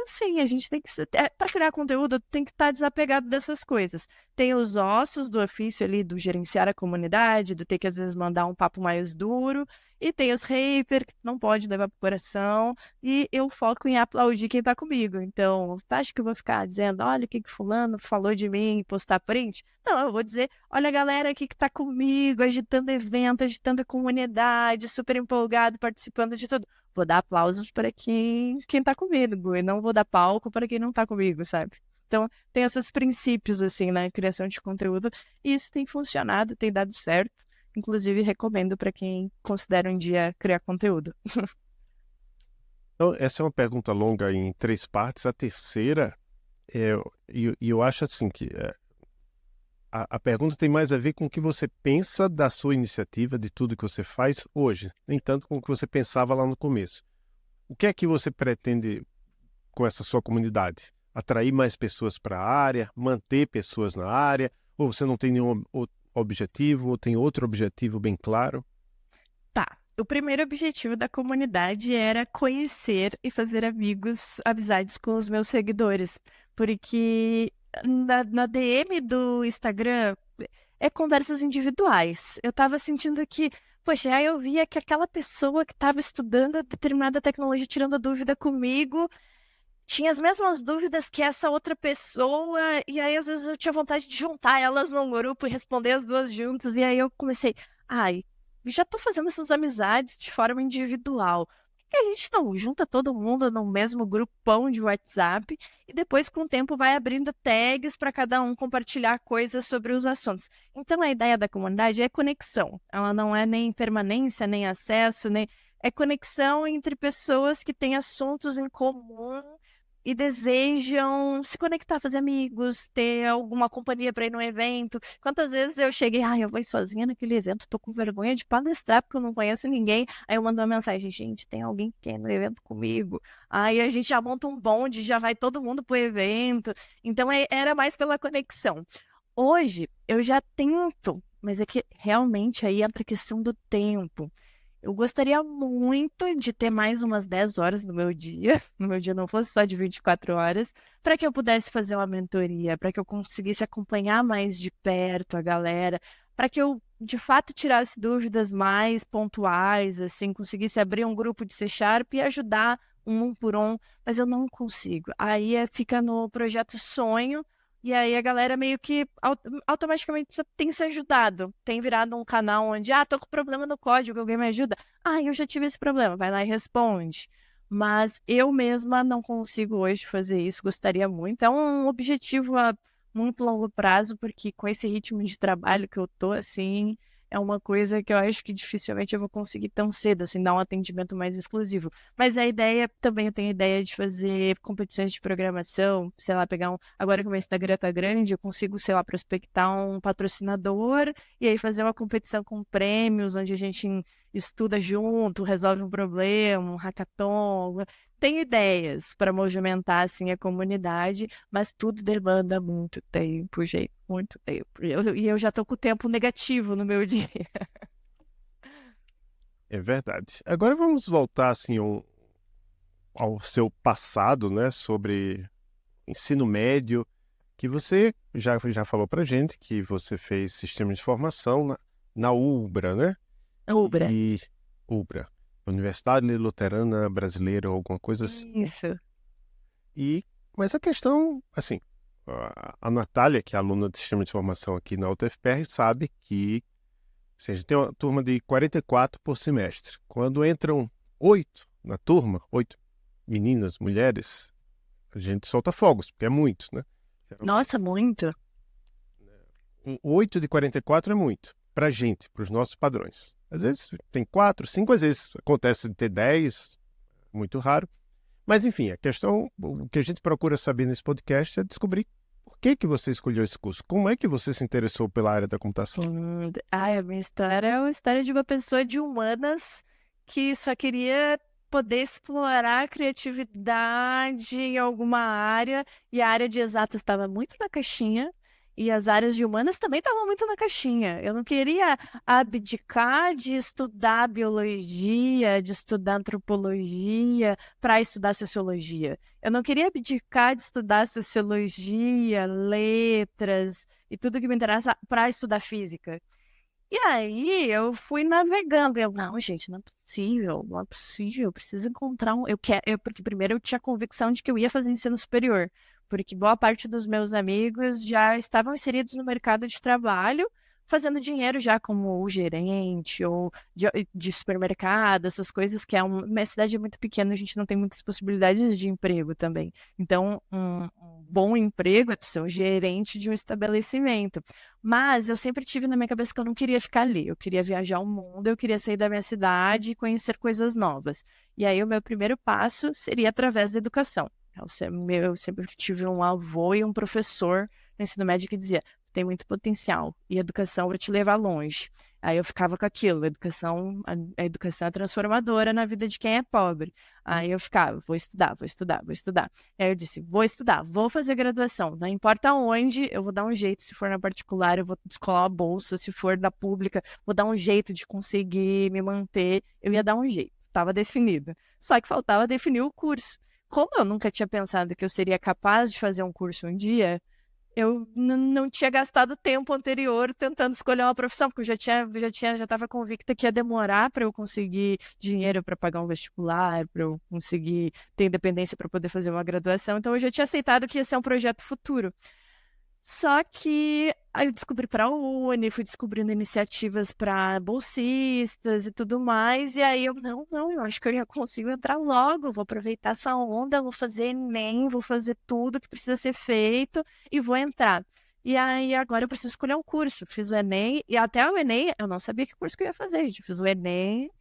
sim, a gente tem que... para criar conteúdo, tem que estar desapegado dessas coisas. Tem os ossos do ofício ali, do gerenciar a comunidade, do ter que às vezes mandar um papo mais duro, e tem os haters que não pode levar pro coração, e eu foco em aplaudir quem tá comigo. Então, tu acha que eu vou ficar dizendo, olha o que fulano falou de mim e postar print? Não, eu vou dizer, olha a galera aqui que tá comigo, agitando evento, agitando a comunidade, super empolgado, participando de tudo. Vou dar aplausos para quem tá comigo, e não vou dar palco para quem não tá comigo, sabe? Então, tem esses princípios, assim, na criação de conteúdo, e isso tem funcionado, tem dado certo. Inclusive, recomendo para quem considera um dia criar conteúdo.
Então, essa é uma pergunta longa em 3 partes. A terceira, eu acho assim que a pergunta tem mais a ver com o que você pensa da sua iniciativa, de tudo que você faz hoje, nem tanto com o que você pensava lá no começo. O que é que você pretende com essa sua comunidade? Atrair mais pessoas para a área, manter pessoas na área, ou você não tem nenhum objetivo, ou tem outro objetivo bem claro?
Tá. O primeiro objetivo da comunidade era conhecer e fazer amizades com os meus seguidores. Porque na DM do Instagram é conversas individuais. Eu tava sentindo que, poxa, aí eu via que aquela pessoa que estava estudando determinada tecnologia, tirando a dúvida comigo, tinha as mesmas dúvidas que essa outra pessoa, e aí às vezes eu tinha vontade de juntar elas num grupo e responder as duas juntas, e aí eu comecei, ai, já tô fazendo essas amizades de forma individual. Por que a gente não junta todo mundo no mesmo grupão de WhatsApp e depois, com o tempo, vai abrindo tags para cada um compartilhar coisas sobre os assuntos? Então, a ideia da comunidade é conexão. Ela não é nem permanência, nem acesso, nem... É conexão entre pessoas que têm assuntos em comum e desejam se conectar, fazer amigos, ter alguma companhia para ir num evento. Quantas vezes eu cheguei, eu vou ir sozinha naquele evento, tô com vergonha de palestrar porque eu não conheço ninguém. Aí eu mando uma mensagem, gente, tem alguém que quer ir no evento comigo? Aí a gente já monta um bonde, já vai todo mundo pro evento. Então era mais pela conexão. Hoje eu já tento, mas é que realmente aí entra a questão do tempo. Eu gostaria muito de ter mais umas 10 horas no meu dia, no meu dia não fosse só de 24 horas, para que eu pudesse fazer uma mentoria, para que eu conseguisse acompanhar mais de perto a galera, para que eu, de fato, tirasse dúvidas mais pontuais, assim, conseguisse abrir um grupo de C# e ajudar um por um, mas eu não consigo. Aí fica no projeto sonho, e aí a galera meio que automaticamente tem se ajudado. Tem virado um canal onde, tô com problema no código, alguém me ajuda? Eu já tive esse problema, vai lá e responde. Mas eu mesma não consigo hoje fazer isso, gostaria muito. É um objetivo a muito longo prazo, porque com esse ritmo de trabalho que eu tô, assim, é uma coisa que eu acho que dificilmente eu vou conseguir tão cedo, assim, dar um atendimento mais exclusivo. Mas a ideia, também eu tenho a ideia de fazer competições de programação, sei lá, pegar agora que o meu Instagram tá grande, eu consigo, sei lá, prospectar um patrocinador e aí fazer uma competição com prêmios, onde a gente estuda junto, resolve um problema, um hackathon. Tenho ideias para movimentar, assim, a comunidade, mas tudo demanda muito tempo, gente, muito tempo. E eu já tô com o tempo negativo no meu dia.
É verdade. Agora vamos voltar assim ao seu passado, né, sobre ensino médio, que você já falou pra gente que você fez sistema de informação na UBRA, né?
Ubra.
E UBRA, Universidade Luterana Brasileira, ou alguma coisa assim.
Isso.
Mas a questão, assim, a Natália, que é aluna de sistema de informação aqui na UTFPR, sabe que a gente tem uma turma de 44 por semestre. Quando entram 8 na turma, 8 meninas, mulheres, a gente solta fogos, porque é muito, né?
Nossa, muito.
8 de 44 é muito, pra gente, pros nossos padrões. Às vezes tem 4, 5, às vezes acontece de ter 10, muito raro. Mas, enfim, a questão, o que a gente procura saber nesse podcast é descobrir por que você escolheu esse curso. Como é que você se interessou pela área da computação?
A minha história é uma história de uma pessoa de humanas que só queria poder explorar a criatividade em alguma área, e a área de exatas estava muito na caixinha, e as áreas de humanas também estavam muito na caixinha. Eu não queria abdicar de estudar biologia, de estudar antropologia, para estudar sociologia. Eu não queria abdicar de estudar sociologia, letras e tudo que me interessa para estudar física. E aí eu fui navegando. Não, gente, não é possível, eu preciso encontrar um. Porque primeiro eu tinha a convicção de que eu ia fazer ensino superior, porque boa parte dos meus amigos já estavam inseridos no mercado de trabalho, fazendo dinheiro já como o gerente ou de supermercado, essas coisas, que uma cidade muito pequena, a gente não tem muitas possibilidades de emprego também. Então, um bom emprego é ser um gerente de um estabelecimento. Mas eu sempre tive na minha cabeça que eu não queria ficar ali. Eu queria viajar o mundo, eu queria sair da minha cidade e conhecer coisas novas. E aí o meu primeiro passo seria através da educação. Eu sempre tive um avô e um professor no ensino médio que dizia: tem muito potencial e a educação vai te levar longe. Aí eu ficava com aquilo, a educação é transformadora na vida de quem é pobre. Aí eu ficava, vou estudar, vou estudar, vou estudar. Aí eu disse, vou estudar, vou fazer graduação. Não importa onde, eu vou dar um jeito. Se for na particular, eu vou descolar uma bolsa. Se for da pública, vou dar um jeito de conseguir me manter. Eu ia dar um jeito, estava definido. Só que faltava definir o curso. Como eu nunca tinha pensado que eu seria capaz de fazer um curso um dia, eu não tinha gastado tempo anterior tentando escolher uma profissão, porque eu já estava convicta que ia demorar para eu conseguir dinheiro para pagar um vestibular, para eu conseguir ter independência para poder fazer uma graduação. Então eu já tinha aceitado que ia ser um projeto futuro. Só que aí eu descobri para a Uni, fui descobrindo iniciativas para bolsistas e tudo mais, e aí eu acho que eu já consigo entrar logo, vou aproveitar essa onda, vou fazer Enem, vou fazer tudo que precisa ser feito e vou entrar. E aí agora eu preciso escolher um curso. Fiz o Enem, e até o Enem eu não sabia que curso que eu ia fazer, gente. Fiz o Enem,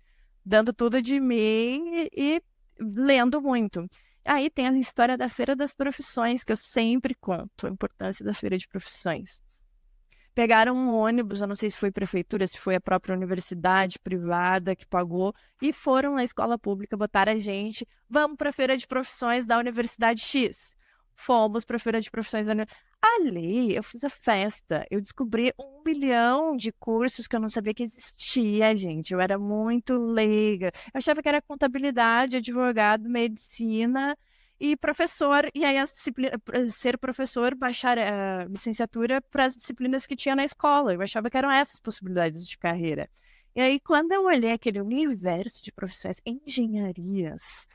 dando tudo de mim e lendo muito. Aí tem a história da Feira das Profissões, que eu sempre conto, a importância da Feira de Profissões. Pegaram um ônibus, eu não sei se foi prefeitura, se foi a própria universidade privada que pagou, e foram na escola pública, botaram a gente, vamos para a Feira de Profissões da Universidade X. Fomos para a Feira de Profissões da Ali, eu fiz a festa, eu descobri 1 milhão de cursos que eu não sabia que existia, gente. Eu era muito leiga. Eu achava que era contabilidade, advogado, medicina e professor. E aí ser professor, baixar a licenciatura para as disciplinas que tinha na escola. Eu achava que eram essas possibilidades de carreira. E aí, quando eu olhei aquele universo de profissões, engenharias,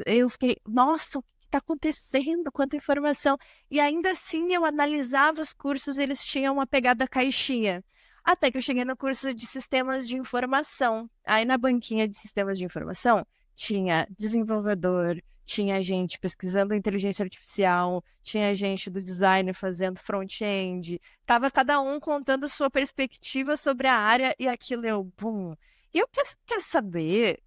eu fiquei, nossa, o que está acontecendo? Quanta informação! E ainda assim, eu analisava os cursos, eles tinham uma pegada caixinha. Até que eu cheguei no curso de sistemas de informação. Aí, na banquinha de sistemas de informação, tinha desenvolvedor, tinha gente pesquisando inteligência artificial, tinha gente do design fazendo front-end. Tava cada um contando sua perspectiva sobre a área e aquilo eu, bum. E eu quer saber,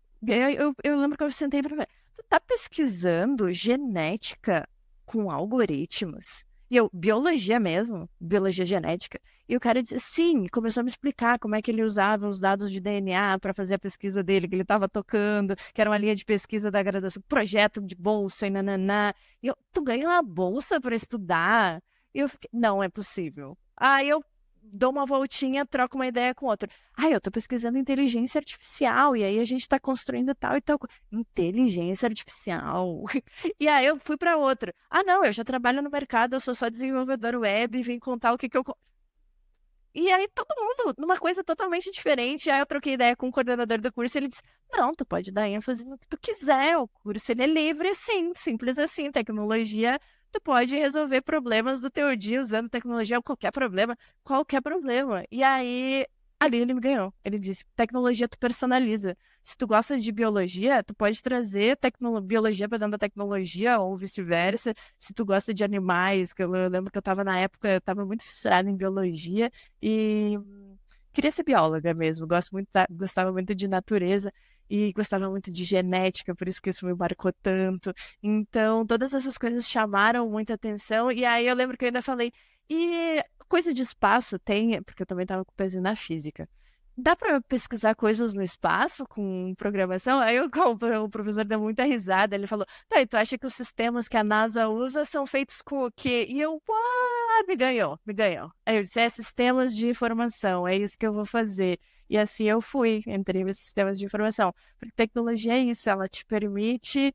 eu lembro que eu sentei para ver, tu tá pesquisando genética com algoritmos? E eu, biologia mesmo, biologia genética. E o cara disse, sim, começou a me explicar como é que ele usava os dados de DNA para fazer a pesquisa dele, que ele estava tocando, que era uma linha de pesquisa da graduação, projeto de bolsa e nananá. E eu, tu ganha uma bolsa para estudar? E eu fiquei, não é possível. Aí eu dou uma voltinha, troco uma ideia com outro. Eu tô pesquisando inteligência artificial, e aí a gente tá construindo tal e tal. Inteligência artificial. E aí eu fui para outro. Não, eu já trabalho no mercado, eu sou só desenvolvedor web, vim contar o que eu... E aí todo mundo, numa coisa totalmente diferente. Aí eu troquei ideia com o coordenador do curso e ele disse, não, tu pode dar ênfase no que tu quiser, o curso ele é livre assim, simples assim, tecnologia, tu pode resolver problemas do teu dia usando tecnologia, qualquer problema. E aí, ali ele me ganhou. Ele disse, tecnologia tu personaliza. Se tu gosta de biologia, tu pode trazer biologia para dentro da tecnologia ou vice-versa. Se tu gosta de animais, que eu lembro que eu estava muito fissurada em biologia e queria ser bióloga mesmo. Gostava muito de natureza e gostava muito de genética, por isso que isso me marcou tanto. Então, todas essas coisas chamaram muita atenção. E aí eu lembro que eu ainda falei, e coisa de espaço tem, porque eu também estava com peso na física. Dá para pesquisar coisas no espaço com programação? Aí o professor deu muita risada. Ele falou, tá, e tu acha que os sistemas que a NASA usa são feitos com o quê? E eu, me ganhou. Aí eu disse, sistemas de informação, é isso que eu vou fazer. E assim eu fui, entrei nos sistemas de informação. Porque tecnologia é isso, ela te permite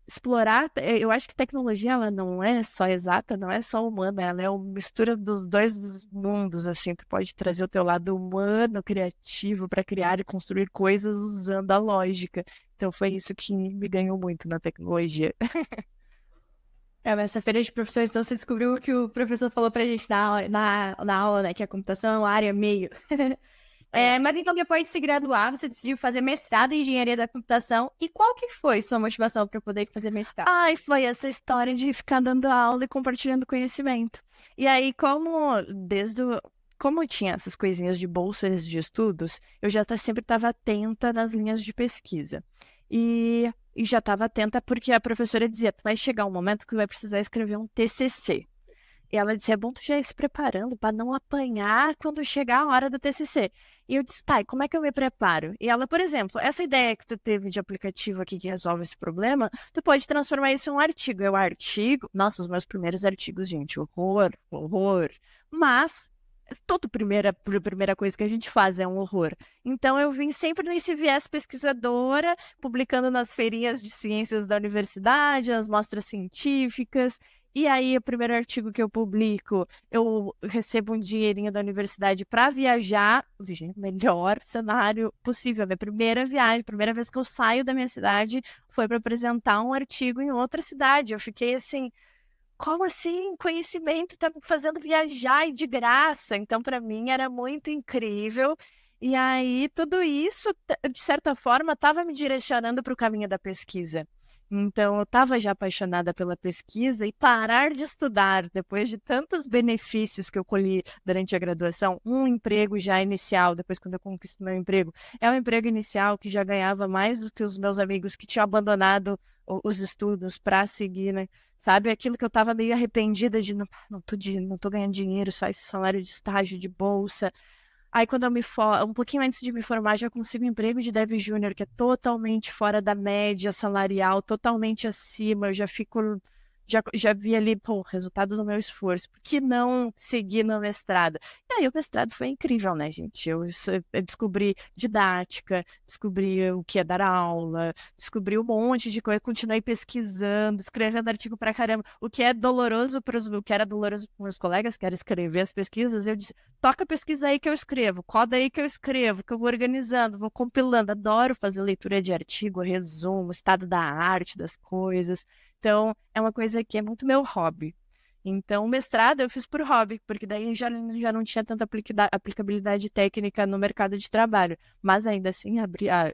explorar. Eu acho que tecnologia ela não é só exata, não é só humana, ela é uma mistura dos dois mundos, assim. Tu pode trazer o teu lado humano, criativo, para criar e construir coisas usando a lógica. Então foi isso que me ganhou muito na tecnologia.
Nessa feira de profissões, então, você descobriu o que o professor falou pra gente na aula, né? Que a computação é uma área meio. Mas então, depois de se graduar, você decidiu fazer mestrado em engenharia da computação. E qual que foi sua motivação para poder fazer mestrado?
Ai, foi essa história de ficar dando aula e compartilhando conhecimento. E aí, como tinha essas coisinhas de bolsas de estudos, eu já sempre estava atenta nas linhas de pesquisa. E já estava atenta porque a professora dizia, vai chegar um momento que vai precisar escrever um TCC. E ela disse, é bom tu já ir se preparando para não apanhar quando chegar a hora do TCC. E eu disse, tá, e como é que eu me preparo? E ela, por exemplo, essa ideia que tu teve de aplicativo aqui que resolve esse problema, tu pode transformar isso em um artigo. Nossa, os meus primeiros artigos, gente, horror, horror. Mas toda primeira coisa que a gente faz é um horror. Então eu vim sempre nesse viés pesquisadora, publicando nas feirinhas de ciências da universidade, nas mostras científicas. E aí, o primeiro artigo que eu publico, eu recebo um dinheirinho da universidade para viajar. Gente, melhor cenário possível. Minha primeira viagem, primeira vez que eu saio da minha cidade, foi para apresentar um artigo em outra cidade. Eu fiquei assim, como assim? Conhecimento tá me fazendo viajar e de graça. Então, para mim, era muito incrível. E aí, tudo isso, de certa forma, estava me direcionando para o caminho da pesquisa. Então, eu estava já apaixonada pela pesquisa e parar de estudar, depois de tantos benefícios que eu colhi durante a graduação, um emprego já inicial, depois quando eu conquisto meu emprego, é um emprego inicial que já ganhava mais do que os meus amigos que tinham abandonado os estudos para seguir, né? Sabe, aquilo que eu estava meio arrependida de não tô ganhando dinheiro, só esse salário de estágio, de bolsa. Aí, quando um pouquinho antes de me formar, já consigo um emprego de Dev Júnior, que é totalmente fora da média salarial, totalmente acima. Eu já vi ali, pô, o resultado do meu esforço. Por que não seguir no mestrado? E aí, o mestrado foi incrível, né, gente? Eu descobri didática, descobri o que é dar aula, descobri um monte de coisa, continuei pesquisando, escrevendo artigo pra caramba. O que era doloroso para os meus colegas, que era escrever as pesquisas, eu disse, toca a pesquisa aí que eu escrevo, coda aí que eu escrevo, que eu vou organizando, vou compilando. Adoro fazer leitura de artigo, resumo, estado da arte das coisas. Então, é uma coisa que é muito meu hobby. Então, o mestrado eu fiz por hobby, porque daí já não tinha tanta aplicabilidade técnica no mercado de trabalho. Mas ainda assim,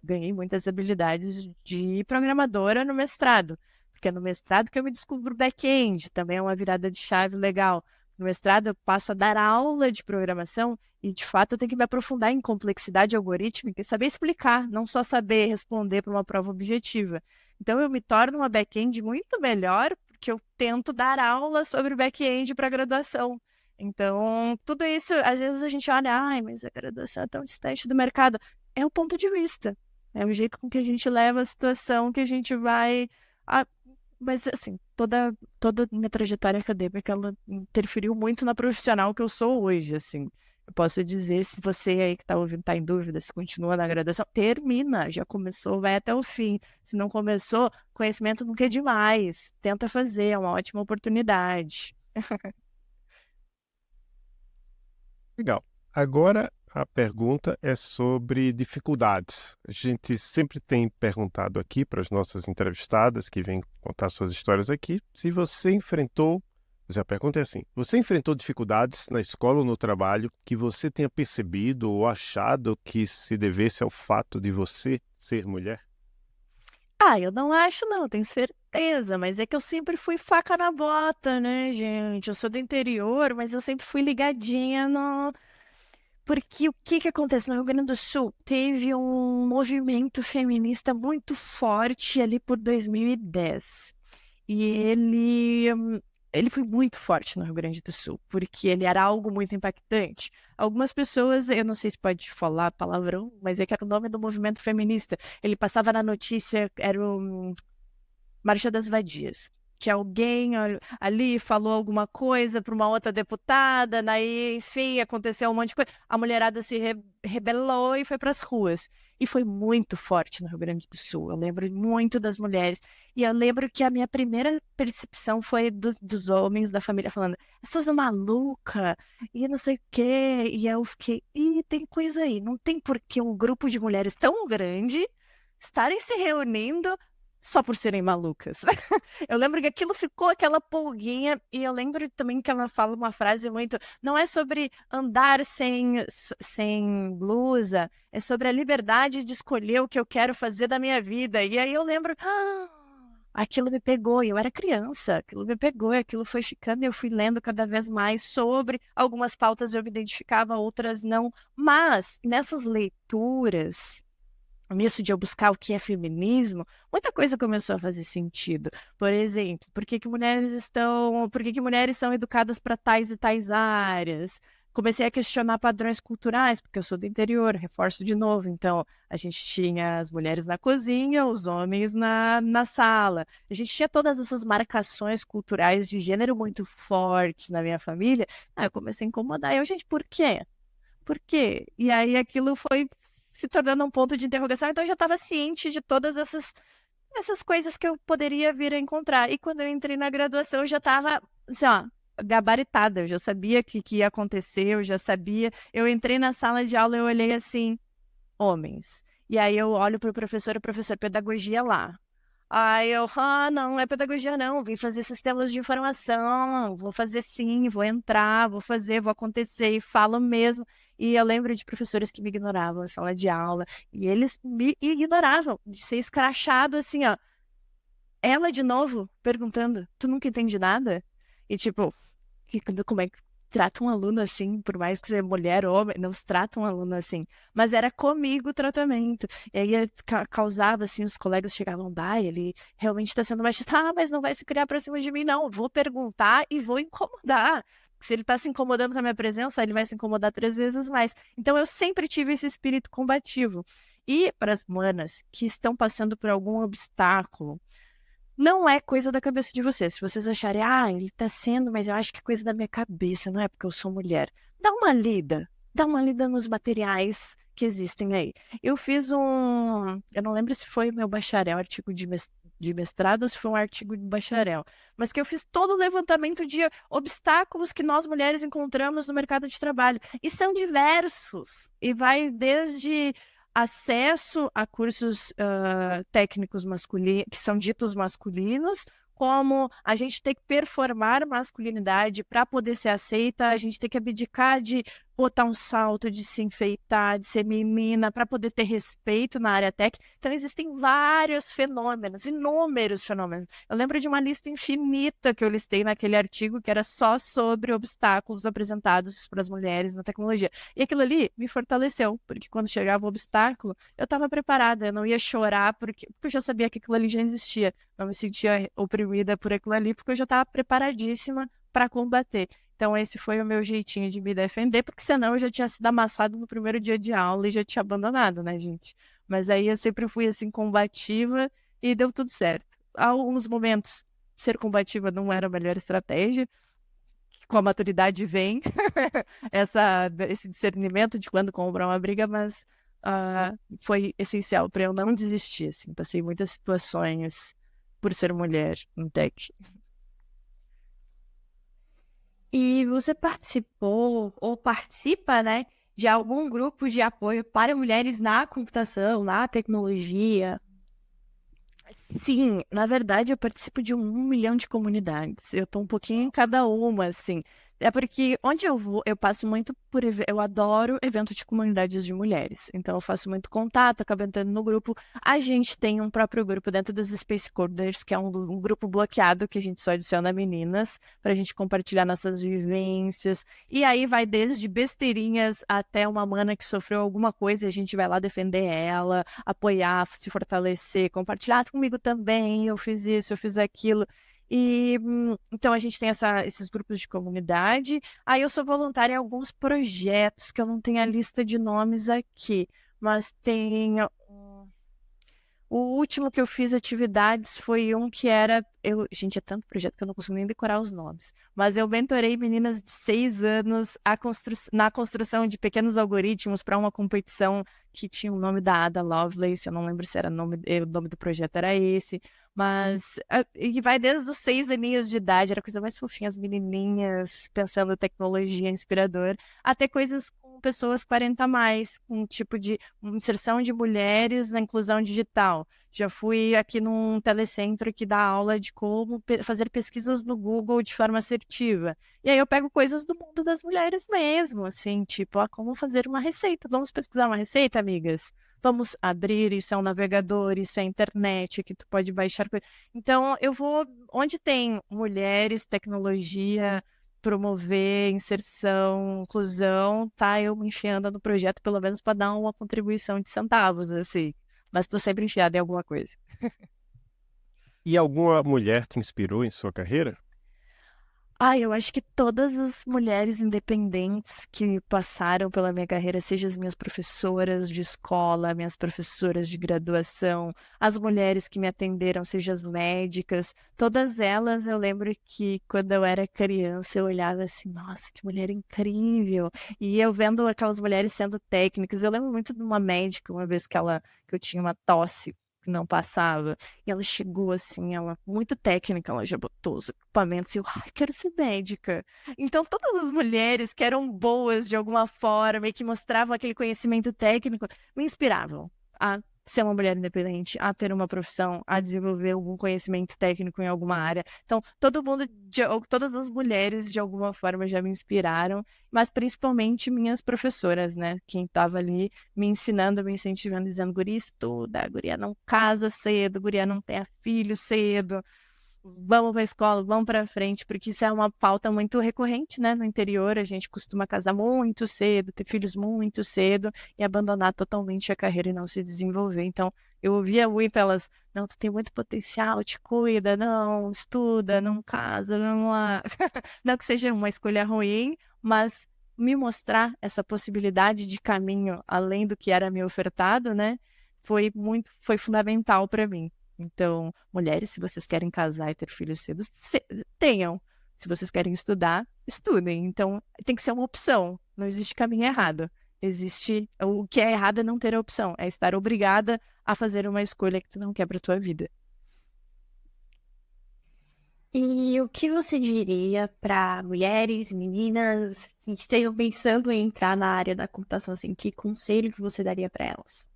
ganhei muitas habilidades de programadora no mestrado. Porque é no mestrado que eu me descubro back-end, também é uma virada de chave legal. No mestrado eu passo a dar aula de programação e, de fato, eu tenho que me aprofundar em complexidade algorítmica e saber explicar, não só saber responder para uma prova objetiva. Então, eu me torno uma back-end muito melhor porque eu tento dar aula sobre back-end para graduação. Então, tudo isso, às vezes a gente olha, ai, mas a graduação é tão distante do mercado. É o ponto de vista. É o jeito com que a gente leva a situação que a gente vai... Mas, assim, toda minha trajetória acadêmica, ela interferiu muito na profissional que eu sou hoje, assim. Eu posso dizer, se você aí que está ouvindo está em dúvida, se continua na graduação, termina, já começou, vai até o fim. Se não começou, conhecimento nunca é demais. Tenta fazer, é uma ótima oportunidade.
Legal. Agora a pergunta é sobre dificuldades. A gente sempre tem perguntado aqui para as nossas entrevistadas que vêm contar suas histórias aqui, se você enfrentou, mas a pergunta é assim, você enfrentou dificuldades na escola ou no trabalho que você tenha percebido ou achado que se devesse ao fato de você ser mulher?
Eu não acho não, tenho certeza, mas é que eu sempre fui faca na bota, né, gente? Eu sou do interior, mas eu sempre fui ligadinha no... Porque o que acontece no Rio Grande do Sul? Teve um movimento feminista muito forte ali por 2010. E ele foi muito forte no Rio Grande do Sul, porque ele era algo muito impactante. Algumas pessoas, eu não sei se pode falar palavrão, mas é que era o nome do movimento feminista. Ele passava na notícia, era o Marcha das Vadias. Que alguém ali falou alguma coisa para uma outra deputada, daí, enfim, aconteceu um monte de coisa. A mulherada se rebelou e foi para as ruas. E foi muito forte no Rio Grande do Sul. Eu lembro muito das mulheres. E eu lembro que a minha primeira percepção foi dos homens da família falando, essas maluca, e não sei o quê. E eu fiquei, tem coisa aí. Não tem por que um grupo de mulheres tão grande estarem se reunindo só por serem malucas. Eu lembro que aquilo ficou aquela pulguinha, e eu lembro também que ela fala uma frase muito, não é sobre andar sem blusa, é sobre a liberdade de escolher o que eu quero fazer da minha vida. E aí eu lembro, aquilo me pegou, e eu era criança, aquilo me pegou, e aquilo foi ficando, e eu fui lendo cada vez mais sobre algumas pautas, eu me identificava, outras não, mas nessas leituras, nisso de eu buscar o que é feminismo, muita coisa começou a fazer sentido. Por exemplo, por que que mulheres são educadas para tais e tais áreas? Comecei a questionar padrões culturais, porque eu sou do interior, reforço de novo. Então, a gente tinha as mulheres na cozinha, os homens na sala. A gente tinha todas essas marcações culturais de gênero muito fortes na minha família. Aí eu comecei a incomodar. Gente, por quê? Por quê? E aí aquilo foi se tornando um ponto de interrogação, então eu já estava ciente de todas essas coisas que eu poderia vir a encontrar. E quando eu entrei na graduação, eu já estava, assim, ó, gabaritada, eu já sabia o que ia acontecer, eu já sabia. Eu entrei na sala de aula e eu olhei assim, homens. E aí eu olho para o professor, pedagogia lá. Aí eu, não é pedagogia não, vim fazer sistemas de informação, vou fazer sim, vou entrar, vou fazer, vou acontecer, e falo mesmo. E eu lembro de professores que me ignoravam na sala de aula, e eles me ignoravam, de ser escrachado assim, ó. Ela de novo, perguntando, tu nunca entende nada? E tipo, como é que trata um aluno assim, por mais que seja mulher ou homem, não se trata um aluno assim. Mas era comigo o tratamento. E aí causava, assim, os colegas chegavam, ele realmente está sendo machista. Mas não vai se criar pra cima de mim, não. Vou perguntar e vou incomodar. Se ele está se incomodando com a minha presença, ele vai se incomodar 3 vezes mais. Então, eu sempre tive esse espírito combativo. E para as manas que estão passando por algum obstáculo, não é coisa da cabeça de vocês. Se vocês acharem, ele tá sendo, mas eu acho que é coisa da minha cabeça, não é porque eu sou mulher. Dá uma lida nos materiais que existem aí. Eu fiz eu não lembro se foi meu bacharel, artigo de mestrado, ou se foi um artigo de bacharel, mas que eu fiz todo o levantamento de obstáculos que nós mulheres encontramos no mercado de trabalho. E são diversos. E vai desde acesso a cursos técnicos masculinos, que são ditos masculinos, como a gente tem que performar masculinidade para poder ser aceita, a gente tem que abdicar de botar um salto, de se enfeitar, de ser menina, para poder ter respeito na área técnica. Então, existem vários fenômenos, inúmeros fenômenos. Eu lembro de uma lista infinita que eu listei naquele artigo, que era só sobre obstáculos apresentados para as mulheres na tecnologia. E aquilo ali me fortaleceu, porque quando chegava o obstáculo, eu estava preparada, eu não ia chorar, porque eu já sabia que aquilo ali já existia. Não me sentia oprimida por aquilo ali, porque eu já estava preparadíssima para combater. Então, esse foi o meu jeitinho de me defender, porque senão eu já tinha sido amassado no primeiro dia de aula e já tinha abandonado, né, gente? Mas aí eu sempre fui, assim, combativa e deu tudo certo. Há alguns momentos, ser combativa não era a melhor estratégia. Com a maturidade vem esse discernimento de quando comprar uma briga, mas foi essencial para eu não desistir, assim. Passei muitas situações por ser mulher em tech.
E você participou ou participa, né, de algum grupo de apoio para mulheres na computação, na tecnologia?
Sim, na verdade eu participo de 1 milhão de comunidades. Eu tô um pouquinho em cada uma, assim. É porque onde eu vou, eu passo muito por... Eu adoro evento de comunidades de mulheres. Então eu faço muito contato, acabo entrando no grupo. A gente tem um próprio grupo dentro dos Space Coders, que é um grupo bloqueado que a gente só adiciona meninas, pra gente compartilhar nossas vivências. E aí vai desde besteirinhas até uma mana que sofreu alguma coisa e a gente vai lá defender ela, apoiar, se fortalecer, compartilhar comigo também. Eu fiz isso, eu fiz aquilo. E então a gente tem esses grupos de comunidade. Aí eu sou voluntária em alguns projetos que eu não tenho a lista de nomes aqui, mas tem o último que eu fiz atividades foi um que era... Gente, é tanto projeto que eu não consigo nem decorar os nomes. Mas eu mentorei meninas de 6 anos na construção de pequenos algoritmos para uma competição que tinha o nome da Ada Lovelace. Eu não lembro se era o nome do projeto era esse. Mas e vai desde os 6 aninhos de idade, era a coisa mais fofinha, as menininhas pensando tecnologia inspiradora, até coisas com com pessoas 40 a mais, com um tipo de inserção de mulheres na inclusão digital. Já fui aqui num telecentro que dá aula de como fazer pesquisas no Google de forma assertiva. E aí eu pego coisas do mundo das mulheres mesmo, assim, tipo, como fazer uma receita. Vamos pesquisar uma receita, amigas? Vamos abrir, isso é um navegador, isso é internet, que tu pode baixar coisas. Então, eu vou onde tem mulheres, tecnologia, promover inserção, inclusão, tá eu me enfiando no projeto, pelo menos para dar uma contribuição de centavos, assim. Mas estou sempre enfiada em alguma coisa.
E alguma mulher te inspirou em sua carreira?
Eu acho que todas as mulheres independentes que passaram pela minha carreira, seja as minhas professoras de escola, minhas professoras de graduação, as mulheres que me atenderam, seja as médicas, todas elas eu lembro que quando eu era criança eu olhava assim, nossa, que mulher incrível! E eu vendo aquelas mulheres sendo técnicas, eu lembro muito de uma médica, uma vez que eu tinha uma tosse que não passava. E ela chegou assim, ela muito técnica, ela já botou os equipamentos e eu, quero ser médica. Então, todas as mulheres que eram boas de alguma forma e que mostravam aquele conhecimento técnico me inspiravam a ser uma mulher independente, a ter uma profissão, a desenvolver algum conhecimento técnico em alguma área. Então, todas as mulheres, de alguma forma, já me inspiraram, mas principalmente minhas professoras, né? Quem estava ali me ensinando, me incentivando, dizendo, guria, estuda, guria não casa cedo, guria não tenha filho cedo, vamos para a escola, vamos para frente, porque isso é uma pauta muito recorrente, né? No interior, a gente costuma casar muito cedo, ter filhos muito cedo e abandonar totalmente a carreira e não se desenvolver. Então, eu ouvia muito elas, não, tu tem muito potencial, te cuida, não, estuda, não casa, não lá. Não que seja uma escolha ruim, mas me mostrar essa possibilidade de caminho além do que era me ofertado, né? Foi fundamental para mim. Então, mulheres, se vocês querem casar e ter filhos cedo, tenham. Se vocês querem estudar, estudem. Então, tem que ser uma opção. Não existe caminho errado. O que é errado é não ter a opção. É estar obrigada a fazer uma escolha que tu não quer para tua vida.
E o que você diria para mulheres, meninas que estejam pensando em entrar na área da computação, assim, que conselho que você daria para elas?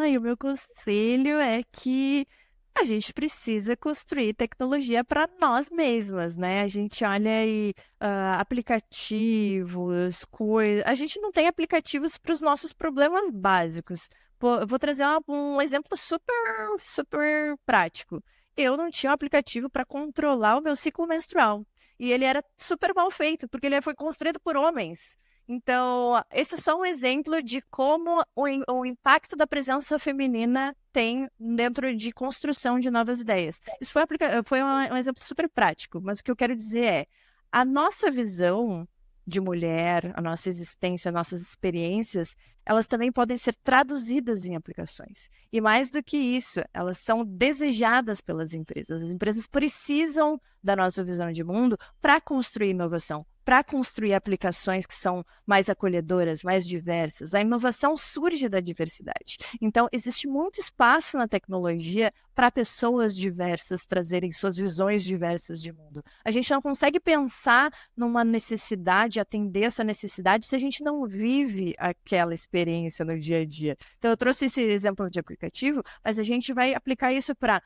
E o meu conselho é que a gente precisa construir tecnologia para nós mesmas, né? A gente olha aí aplicativos, coisas. A gente não tem aplicativos para os nossos problemas básicos. Pô, eu vou trazer um exemplo super, super prático. Eu não tinha um aplicativo para controlar o meu ciclo menstrual. E ele era super mal feito, porque ele foi construído por homens. Então, esse é só um exemplo de como o impacto da presença feminina tem dentro de construção de novas ideias. Isso foi um exemplo super prático, mas o que eu quero dizer é, a nossa visão de mulher, a nossa existência, nossas experiências, elas também podem ser traduzidas em aplicações. E mais do que isso, elas são desejadas pelas empresas. As empresas precisam da nossa visão de mundo para construir inovação, para construir aplicações que são mais acolhedoras, mais diversas. A inovação surge da diversidade. Então, existe muito espaço na tecnologia para pessoas diversas trazerem suas visões diversas de mundo. A gente não consegue pensar numa necessidade, atender essa necessidade, se a gente não vive aquela experiência no dia a dia. Então, eu trouxe esse exemplo de aplicativo, mas a gente vai aplicar isso para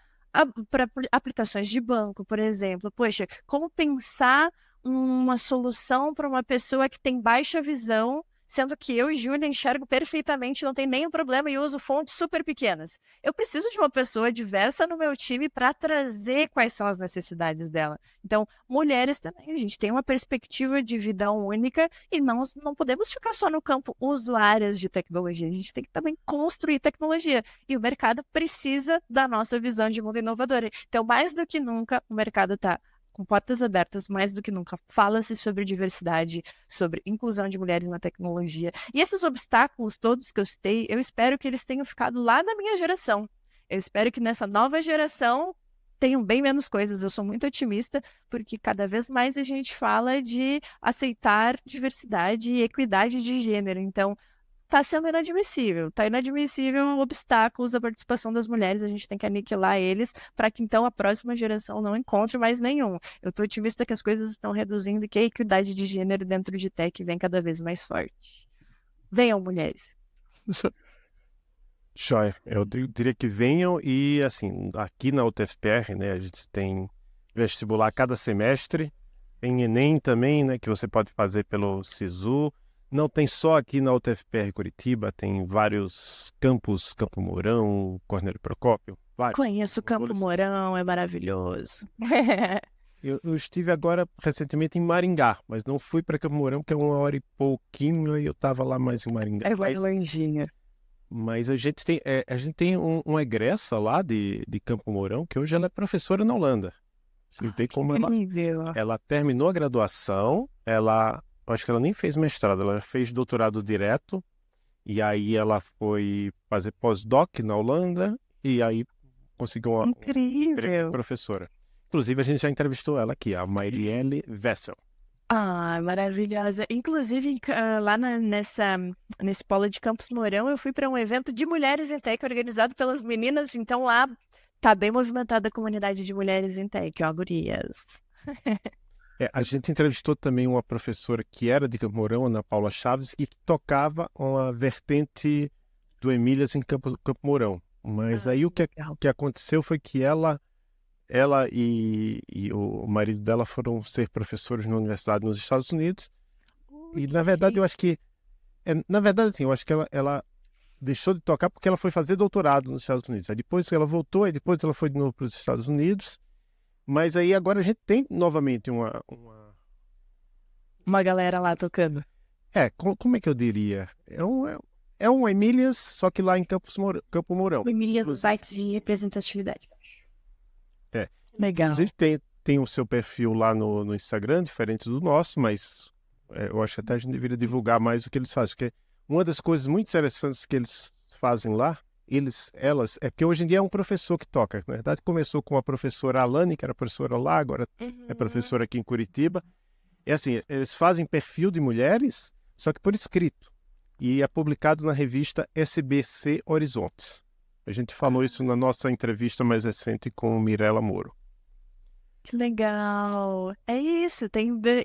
aplicações de banco, por exemplo. Poxa, como pensar uma solução para uma pessoa que tem baixa visão, sendo que eu e Júlia enxergo perfeitamente, não tem nenhum problema e uso fontes super pequenas. Eu preciso de uma pessoa diversa no meu time para trazer quais são as necessidades dela. Então, mulheres também, a gente tem uma perspectiva de vida única e não podemos ficar só no campo usuárias de tecnologia, a gente tem que também construir tecnologia. E o mercado precisa da nossa visão de mundo inovadora. Então, mais do que nunca, o mercado está com portas abertas, mais do que nunca. Fala-se sobre diversidade, sobre inclusão de mulheres na tecnologia. E esses obstáculos todos que eu citei, eu espero que eles tenham ficado lá na minha geração. Eu espero que nessa nova geração tenham bem menos coisas. Eu sou muito otimista, porque cada vez mais a gente fala de aceitar diversidade e equidade de gênero. Então, está sendo inadmissível. Está inadmissível obstáculos à participação das mulheres. A gente tem que aniquilar eles para que, então, a próxima geração não encontre mais nenhum. Eu estou otimista que as coisas estão reduzindo e que a equidade de gênero dentro de tech vem cada vez mais forte. Venham, mulheres.
Joia, eu diria que venham e, assim, aqui na UTFPR, né, a gente tem vestibular cada semestre, tem Enem também, né, que você pode fazer pelo SISU. Não tem só aqui na UTFPR Curitiba, tem vários campos, Campo Mourão, Cornélio Procópio, vários.
Conheço o Campo Mourão, é maravilhoso.
Eu estive agora recentemente em Maringá, mas não fui para Campo Mourão, porque é 1 hora e pouquinho, e eu estava lá mais em Maringá.
É bem longinho.
Mas a gente tem uma egressa lá de Campo Mourão, que hoje ela é professora na Holanda. Você vê como
Incrível.
ela terminou a graduação, acho que ela nem fez mestrado, ela fez doutorado direto, e aí ela foi fazer pós-doc na Holanda, e aí conseguiu um emprego de
Incrível.
professora. Inclusive, a gente já entrevistou ela aqui, a Mairielle Wessel.
Ah, maravilhosa. Inclusive, lá nesse polo de Campos Mourão, eu fui para um evento de mulheres em tech organizado pelas meninas. Então lá tá bem movimentada a comunidade de mulheres em tech, ó, gurias.
A gente entrevistou também uma professora que era de Campo Mourão, Ana Paula Chaves, e que tocava uma vertente do Emílias em Campo Mourão. Mas aí o
legal.
que aconteceu foi que ela e o marido dela foram ser professores na universidade nos Estados Unidos. E, na verdade, eu acho que... na verdade, assim, eu acho que ela deixou de tocar porque ela foi fazer doutorado nos Estados Unidos. Aí depois ela voltou, aí depois ela foi de novo para os Estados Unidos. Mas aí agora a gente tem novamente
Uma galera lá tocando.
como é que eu diria? É um Emílias, só que lá em Campo Mourão.
O Emílias Bites de representatividade.
Legal.
Inclusive tem o seu perfil lá no Instagram, diferente do nosso, mas eu acho que até a gente deveria divulgar mais o que eles fazem, porque uma das coisas muito interessantes que eles fazem lá, elas, é que hoje em dia é um professor que toca. Na verdade, começou com a professora Alane, que era professora lá, agora é professora aqui em Curitiba. É assim, eles fazem perfil de mulheres, só que por escrito. E é publicado na revista SBC Horizontes. A gente falou isso na nossa entrevista mais recente com Mirella Moro.
Que legal. É isso.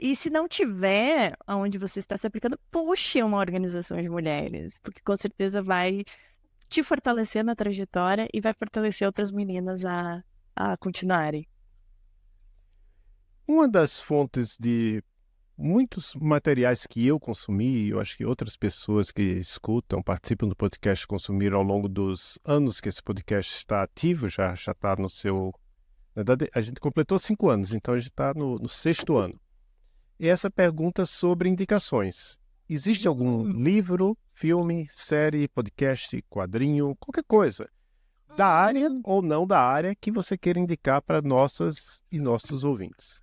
E se não tiver onde você está se aplicando, puxe uma organização de mulheres, porque com certeza vai te fortalecer na trajetória e vai fortalecer outras meninas a continuarem.
Uma das fontes de muitos materiais que eu consumi, e eu acho que outras pessoas que escutam, participam do podcast, consumiram ao longo dos anos que esse podcast está ativo, já está no seu... Na verdade, a gente completou 5 anos, então a gente está no 6º ano. E essa pergunta sobre indicações. Existe algum livro, filme, série, podcast, quadrinho, qualquer coisa, da área ou não da área, que você queira indicar para nossas e nossos ouvintes?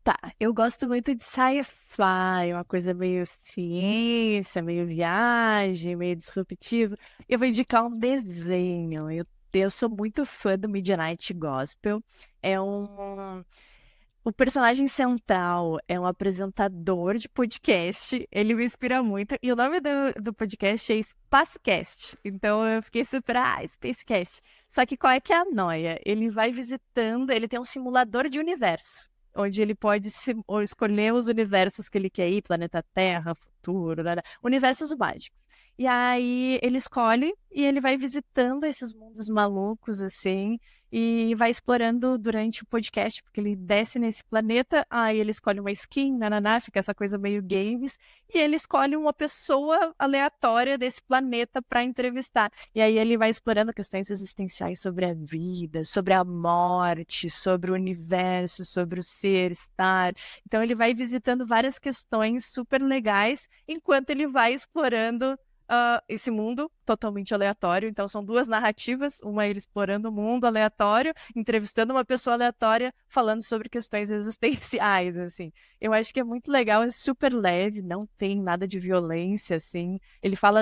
Tá, eu gosto muito de sci-fi, uma coisa meio ciência, meio viagem, meio disruptivo. Eu vou indicar um desenho. Eu sou muito fã do Midnight Gospel. O personagem central é um apresentador de podcast. Ele me inspira muito. E o nome do podcast é Spacecast. Então eu fiquei super, Spacecast. Só que qual é que é a noia? Ele vai visitando, ele tem um simulador de universo, onde ele pode escolher os universos que ele quer ir, planeta Terra, futuro, universos mágicos. E aí ele escolhe e ele vai visitando esses mundos malucos, assim, e vai explorando durante o podcast, porque ele desce nesse planeta, aí ele escolhe uma skin, fica essa coisa meio games, e ele escolhe uma pessoa aleatória desse planeta para entrevistar. E aí ele vai explorando questões existenciais sobre a vida, sobre a morte, sobre o universo, sobre o ser, estar. Então ele vai visitando várias questões super legais, enquanto ele vai explorando esse mundo totalmente aleatório. Então são 2 narrativas, uma ele explorando o mundo aleatório, entrevistando uma pessoa aleatória, falando sobre questões existenciais, assim. Eu acho que é muito legal, é super leve, não tem nada de violência, assim. Ele fala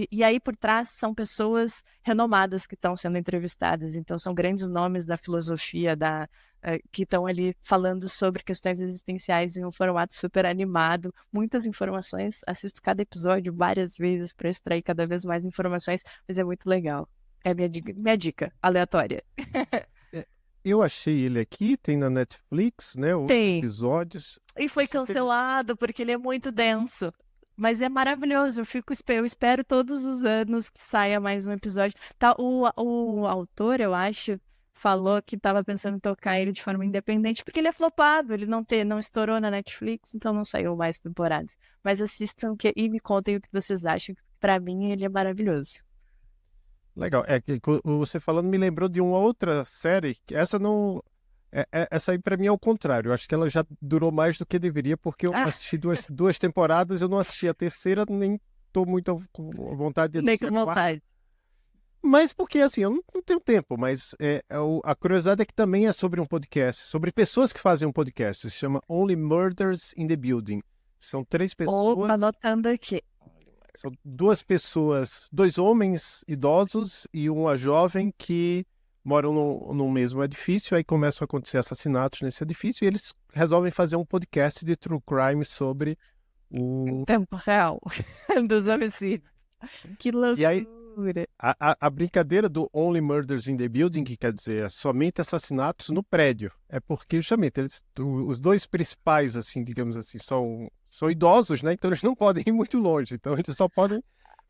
e aí por trás são pessoas renomadas que estão sendo entrevistadas, então são grandes nomes da filosofia, que estão ali falando sobre questões existenciais em um formato super animado, muitas informações, assisto cada episódio várias vezes para extrair cada vez mais informações, mas é muito legal. É minha dica aleatória.
Eu achei ele aqui, tem na Netflix, né? Os
Tem.
episódios.
E foi cancelado porque ele é muito denso. Mas é maravilhoso, eu espero todos os anos que saia mais um episódio. Tá, o autor, eu acho, falou que estava pensando em tocar ele de forma independente, porque ele é flopado, ele não estourou na Netflix, então não saiu mais temporadas. Mas assistam e me contem o que vocês acham. Pra mim, ele é maravilhoso.
Legal. É que você falando me lembrou de uma outra série, que essa não. Essa aí pra mim é o contrário. Eu acho que ela já durou mais do que deveria, porque eu
Ah,
assisti duas temporadas, eu não assisti a terceira, nem tô muito com vontade de
nem
assistir
com
a quarta.
vontade.
Mas porque assim, eu não tenho tempo, mas a curiosidade é que também é sobre um podcast, sobre pessoas que fazem um podcast. Se chama Only Murders in the Building. São três
Opa,
pessoas.
anotando aqui.
São duas pessoas, dois homens idosos e uma jovem que moram no mesmo edifício, aí começam a acontecer assassinatos nesse edifício e eles resolvem fazer um podcast de true crime sobre o...
Tempo real dos homicídios. Que
E aí,
loucura.
a brincadeira do Only Murders in the Building, que quer dizer somente assassinatos no prédio, é porque justamente os dois principais, assim, digamos assim, são idosos, né? Então eles não podem ir muito longe, então eles só podem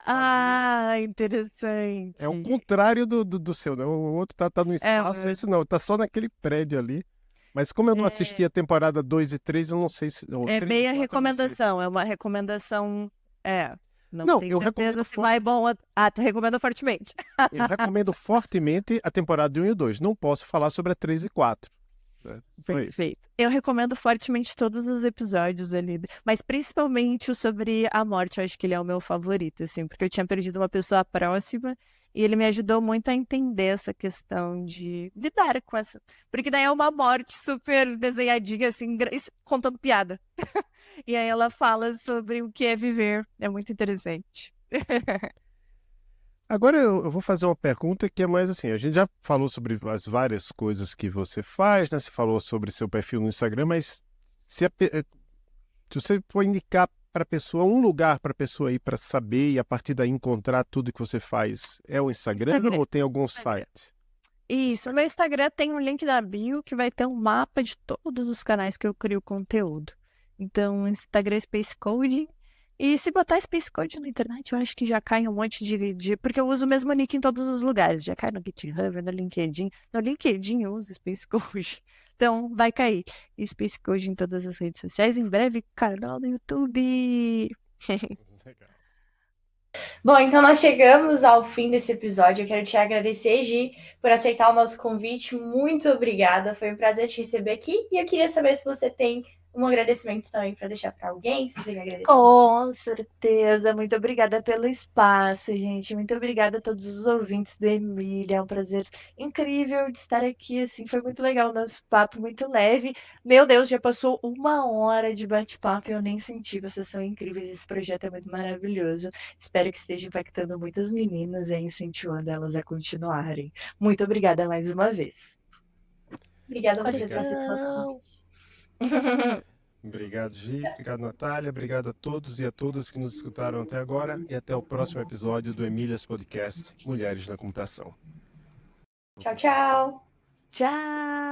Ah, interessante.
É o contrário do seu, né? O outro tá no
É,
espaço, esse não, tá só naquele prédio ali. Mas como eu não assisti a temporada 2 e 3, eu não sei se. Ou
é
3 e
meia
4, eu não sei.
recomendação, é uma recomendação. Não
Não,
tenho
eu
certeza
recomendo,
se vai bom. Tu recomenda fortemente.
eu recomendo fortemente a temporada 1 e o 2. Não posso falar sobre a 3 e 4. Né? Só isso.
Perfeito. Eu recomendo fortemente todos os episódios ali, mas principalmente o sobre a morte, eu acho que ele é o meu favorito, assim, porque eu tinha perdido uma pessoa próxima e ele me ajudou muito a entender essa questão de lidar com essa. Porque daí é uma morte super desenhadinha, assim, contando piada. E aí ela fala sobre o que é viver. É muito interessante.
Agora eu vou fazer uma pergunta que é mais assim, a gente já falou sobre as várias coisas que você faz, né? Você falou sobre seu perfil no Instagram, mas se você for indicar para a pessoa um lugar para a pessoa ir para saber e a partir daí encontrar tudo que você faz, é o Instagram
Instagram.
ou tem algum site?
Isso, no meu Instagram tem um link da bio que vai ter um mapa de todos os canais que eu crio conteúdo. Então, Instagram é Space Code. E se botar Space Code na internet, eu acho que já cai um monte porque eu uso o mesmo nick em todos os lugares. Já cai no GitHub, no LinkedIn. No LinkedIn eu uso Space Code. Então, vai cair. Space Code em todas as redes sociais. Em breve, canal no YouTube.
Legal.
Bom, então nós chegamos ao fim desse episódio. Eu quero te agradecer, Gi, por aceitar o nosso convite. Muito obrigada. Foi um prazer te receber aqui. E eu queria saber se você tem um agradecimento também para deixar para alguém, se você quer agradecer.
Com certeza. Muito obrigada pelo espaço, gente. Muito obrigada a todos os ouvintes do Emília. É um prazer incrível de estar aqui, assim. Foi muito legal o nosso papo, muito leve. Meu Deus, já passou 1 hora de bate-papo e eu nem senti. Vocês são incríveis. Esse projeto é muito maravilhoso. Espero que esteja impactando muitas meninas e incentivando elas a continuarem. Muito obrigada mais uma vez.
Obrigada a você por
Coração.
aceitar o nosso convite.
Obrigado, Gi. Obrigado, Natália. Obrigado a todos e a todas que nos escutaram até agora. E até o próximo episódio do Emílias Podcast Mulheres na Computação.
Tchau, tchau.
Tchau.